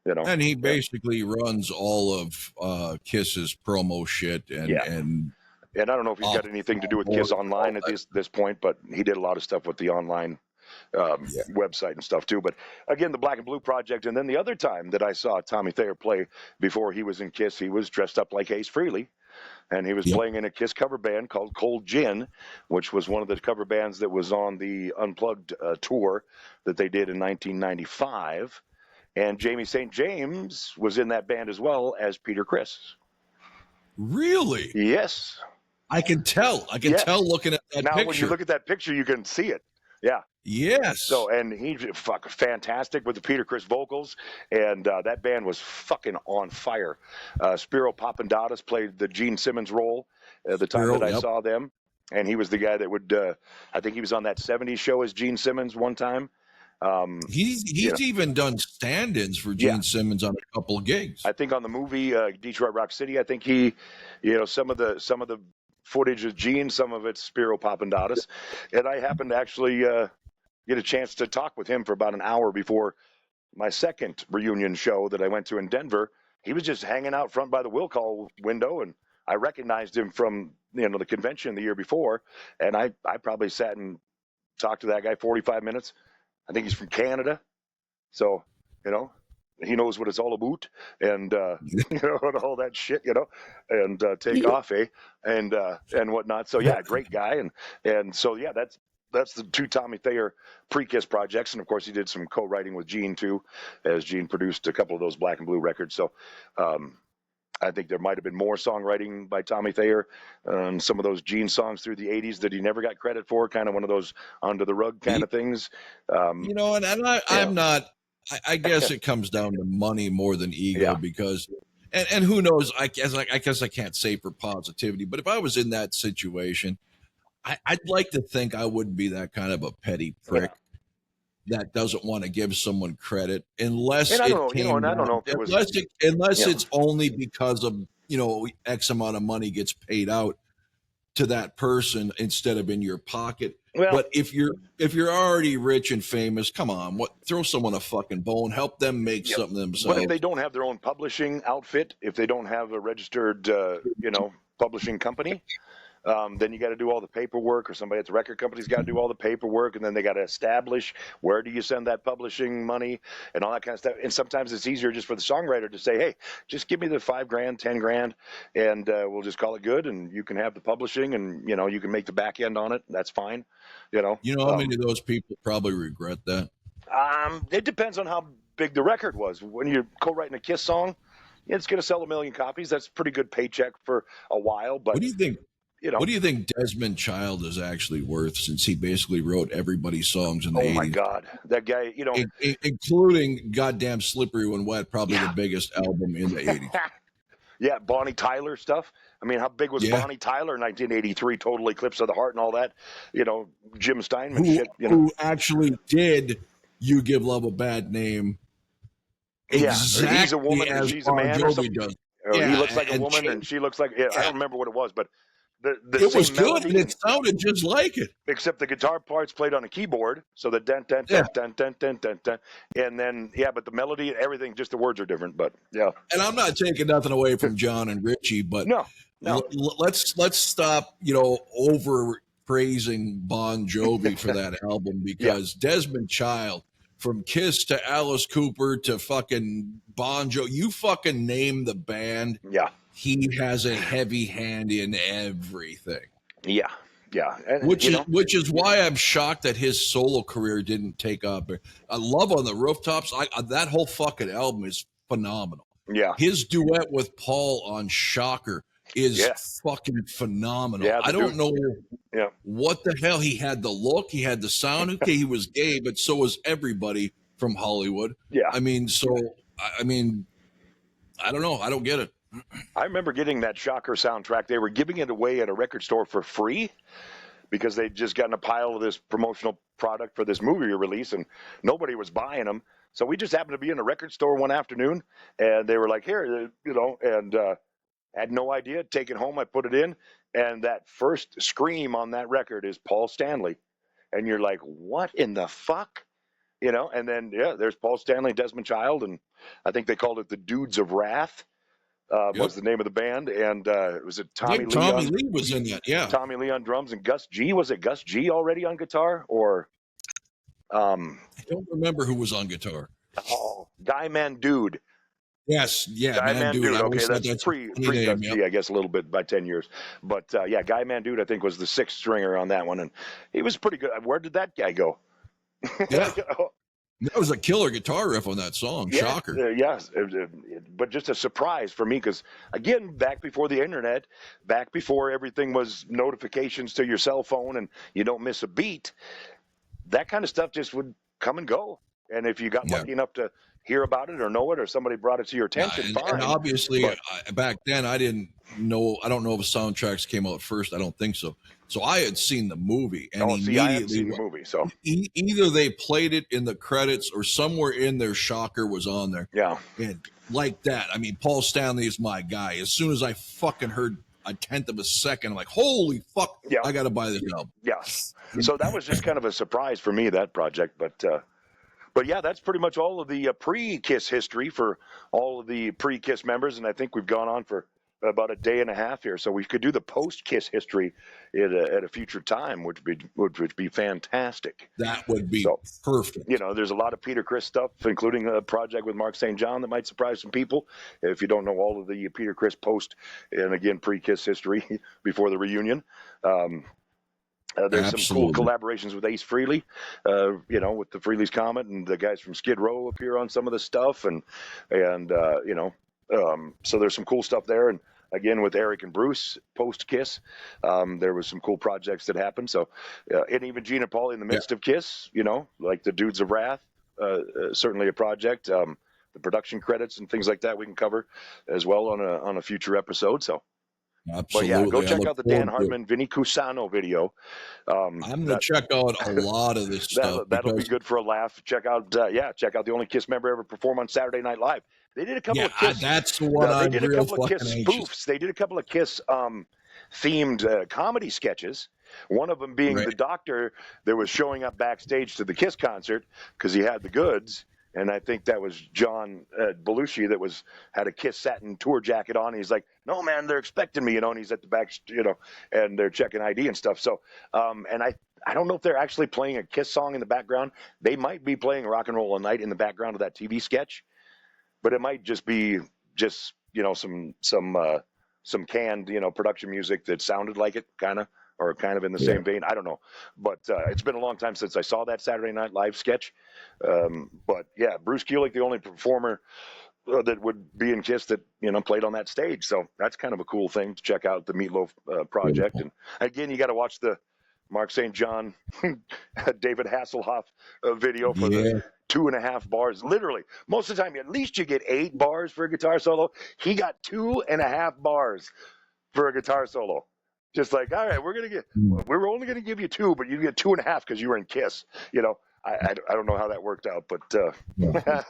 S1: And he basically runs all of Kiss's promo shit
S2: And I don't know if he's got anything to do with Kiss Online at this point, but he did a lot of stuff with the online website and stuff too. But again, the Black and Blue Project. And then the other time that I saw Tommy Thayer play before he was in Kiss, he was dressed up like Ace Frehley. And he was playing in a Kiss cover band called Cold Gin, which was one of the cover bands that was on the Unplugged tour that they did in 1995. And Jamie St. James was in that band as well as Peter Criss.
S1: Really?
S2: Yes.
S1: I can tell. I can tell looking at that picture.
S2: Now, when you look at that picture, you can see it. Yeah.
S1: Yes.
S2: So, and he's fantastic with the Peter Criss vocals, and that band was fucking on fire. Spiro Papandatos played the Gene Simmons role at the time that I saw them, and he was the guy that would, I think he was on that 70s show as Gene Simmons one time.
S1: He's even done stand-ins for Gene Simmons on a couple of gigs.
S2: I think on the movie Detroit Rock City, I think he, some of the footage of Gene, some of it's Spiro Papandatos, and I happened to actually get a chance to talk with him for about an hour before my second reunion show that I went to in Denver. He was just hanging out front by the will call window, and I recognized him from the convention the year before, and I probably sat and talked to that guy 45 minutes. I think he's from Canada, so he knows what it's all about, and and all that shit, and take off, and whatnot. So great guy, and so that's the two Tommy Thayer pre-Kiss projects, and of course he did some co-writing with Gene too, as Gene produced a couple of those Black and Blue records. So I think there might have been more songwriting by Tommy Thayer on some of those Gene songs through the 80s that he never got credit for, kind of one of those under the rug kind of things.
S1: I'm not. I guess it comes down to money more than ego, because, and who knows? I guess I can't say for positivity, but if I was in that situation, I'd like to think I wouldn't be that kind of a petty prick that doesn't want to give someone credit, unless it's only because of X amount of money gets paid out to that person instead of in your pocket. Well, but if you're already rich and famous, come on, throw someone a fucking bone, help them make something themselves.
S2: But if they don't have their own publishing outfit, if they don't have a registered publishing company, then you got to do all the paperwork, or somebody at the record company's got to do all the paperwork, and then they got to establish where do you send that publishing money and all that kind of stuff. And sometimes it's easier just for the songwriter to say, hey, just give me the $5,000, $10,000, and we'll just call it good, and you can have the publishing, and you can make the back end on it. That's fine. How
S1: many of those people probably regret that?
S2: It depends on how big the record was. When you're co-writing a Kiss song, it's going to sell 1 million copies. That's a pretty good paycheck for a while. But
S1: what do you think? What do you think Desmond Child is actually worth, since he basically wrote everybody's songs in the 80s?
S2: Oh, my God. That guy,
S1: including goddamn Slippery When Wet, probably the biggest album in the 80s.
S2: Yeah, Bonnie Tyler stuff. I mean, how big was Bonnie Tyler in 1983? Total Eclipse of the Heart and all that. Jim Steinman shit.
S1: Who actually did You Give Love a Bad Name? Exactly,
S2: he's a woman and she's a man, or something.
S1: Does.
S2: He looks like a woman and she looks like. I don't remember what it was, but
S1: it was good, and it sounded just like it.
S2: Except the guitar parts played on a keyboard, so the dun dun dun dun dun dun dun dun, and then but the melody, everything, just the words are different. But
S1: and I'm not taking nothing away from John and Richie, but
S2: no.
S1: Let's stop, over praising Bon Jovi for that album, because Desmond Child, from Kiss to Alice Cooper to fucking Bon Jovi, you fucking name the band.
S2: Yeah.
S1: He has a heavy hand in everything.
S2: Yeah. And,
S1: which is why I'm shocked that his solo career didn't take up. Love on the Rooftops, that whole fucking album is phenomenal.
S2: Yeah.
S1: His duet with Paul on Shocker is fucking phenomenal. I don't know what the hell. He had the look, he had the sound. Okay, he was gay, but so was everybody from Hollywood.
S2: Yeah.
S1: I don't know. I don't get it.
S2: I remember getting that Shocker soundtrack. They were giving it away at a record store for free because they'd just gotten a pile of this promotional product for this movie release, and nobody was buying them. So we just happened to be in a record store one afternoon, and they were like, here, and had no idea. Take it home. I put it in, and that first scream on that record is Paul Stanley. and you're like, what in the fuck? You know, and then there's Paul Stanley, Desmond Child, and I think they called it the Dudes of Wrath. Was the name of the band, and was it
S1: I
S2: Tommy
S1: think
S2: Lee?
S1: Tommy Lee was in that. Yeah,
S2: Tommy Lee on drums, and Gus G. Was it Gus G already on guitar, or
S1: I don't remember who was on guitar.
S2: Guy Man Dude?
S1: Yes, yeah,
S2: Guy
S1: Man Dude.
S2: Okay, that's pre Gus G, I guess, a little bit by 10 years. But Guy Man Dude, I think, was the sixth stringer on that one, and he was pretty good. Where did that guy go?
S1: Yeah. That was a killer guitar riff on that song.
S2: Yeah,
S1: Shocker.
S2: yes, but just a surprise for me because, again, back before the internet, back before everything was notifications to your cell phone and you don't miss a beat, that kind of stuff just would come and go. And if you got lucky enough to hear about it or know it or somebody brought it to your attention, fine.
S1: And obviously, back then, I don't know if soundtracks came out first. I don't think so. So I had seen the movie, and immediately
S2: I hadn't seen the movie. So
S1: either they played it in the credits or somewhere in there, Shocker was on there.
S2: Yeah,
S1: and like that. I mean, Paul Stanley is my guy. As soon as I fucking heard a tenth of a second, I'm like, holy fuck! Yeah. I got to buy this album.
S2: Yeah. So that was just kind of a surprise for me, that project, But yeah, that's pretty much all of the pre-Kiss history for all of the pre-Kiss members, and I think we've gone on for about a day and a half here, so we could do the post-Kiss history at a future time, which would be fantastic.
S1: That would be perfect.
S2: You know, there's a lot of Peter Criss stuff, including a project with Mark St. John that might surprise some people if you don't know all of the Peter Criss post and again pre-Kiss history before the reunion. There's some cool collaborations with Ace Frehley, with the Frehley's Comet, and the guys from Skid Row appear on some of the stuff, and so there's some cool stuff there. And again, with Eric and Bruce post Kiss, there was some cool projects that happened. So, and even Gene and Paul in the midst of Kiss, like the Dudes of Wrath, certainly a project. The production credits and things like that we can cover as well on a future episode. So.
S1: Absolutely.
S2: But yeah, go check out the Dan Hartman, Vinnie Cusano video.
S1: I'm going to check out a lot of this stuff.
S2: That'll be good for a laugh. Check out the only Kiss member ever perform on Saturday Night Live. They did a couple of Kiss.
S1: That's the one
S2: they did a couple of Kiss spoofs. They did a couple of Kiss themed comedy sketches. One of them being the doctor that was showing up backstage to the Kiss concert because he had the goods. And I think that was John Belushi that had a Kiss satin tour jacket on. And he's like, no, man, they're expecting me, and he's at the back, and they're checking ID and stuff. So, and I don't know if they're actually playing a Kiss song in the background. They might be playing Rock and Roll All Night in the background of that TV sketch, but it might just be some canned, production music that sounded like it kind of in the same vein. I don't know, but it's been a long time since I saw that Saturday Night Live sketch. But yeah, Bruce Kulick, the only performer that would be in Kiss that played on that stage. So that's kind of a cool thing to check out, the Meatloaf project. And again, you got to watch the Mark St. John, David Hasselhoff video for the 2.5 bars. Literally, most of the time, at least you get 8 bars for a guitar solo. He got 2.5 bars for a guitar solo. Just like, all right, we're only gonna give you 2, but you get 2.5 because you were in Kiss. I don't know how that worked out, but yeah.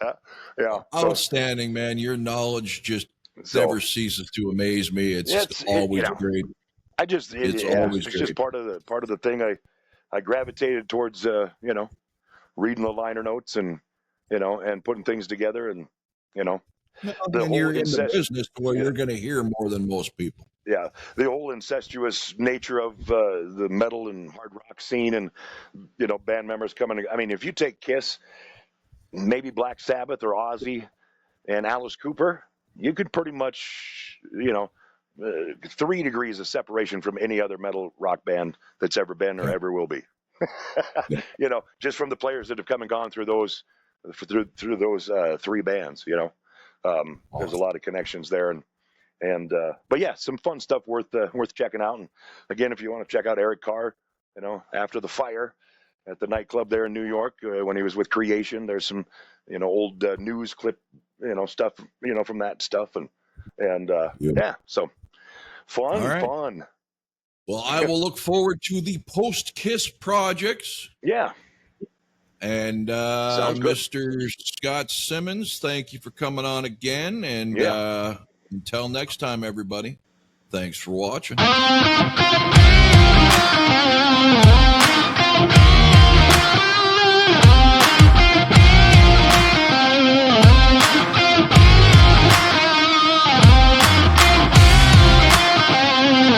S1: Outstanding, man. Your knowledge just never ceases to amaze me. It's always great.
S2: It's just part of the thing. I gravitated towards reading the liner notes and putting things together and
S1: you're in the business where you're going to hear more than most people.
S2: Yeah, the whole incestuous nature of the metal and hard rock scene, and band members coming. I mean, if you take Kiss, maybe Black Sabbath or Ozzy, and Alice Cooper, you could pretty much 3 degrees of separation from any other metal rock band that's ever been or ever will be. Just from the players that have come and gone through those 3 bands. There's a lot of connections there, but yeah, some fun stuff worth checking out. And again, if you want to check out Eric Carr, after the fire at the nightclub there in New York when he was with Creation, there's some old news clip stuff from that stuff and so fun.
S1: Well, I will look forward to the post-Kiss projects.
S2: Yeah.
S1: And Mr. Scott Simmons, thank you for coming on again. And until next time, everybody, thanks for watching.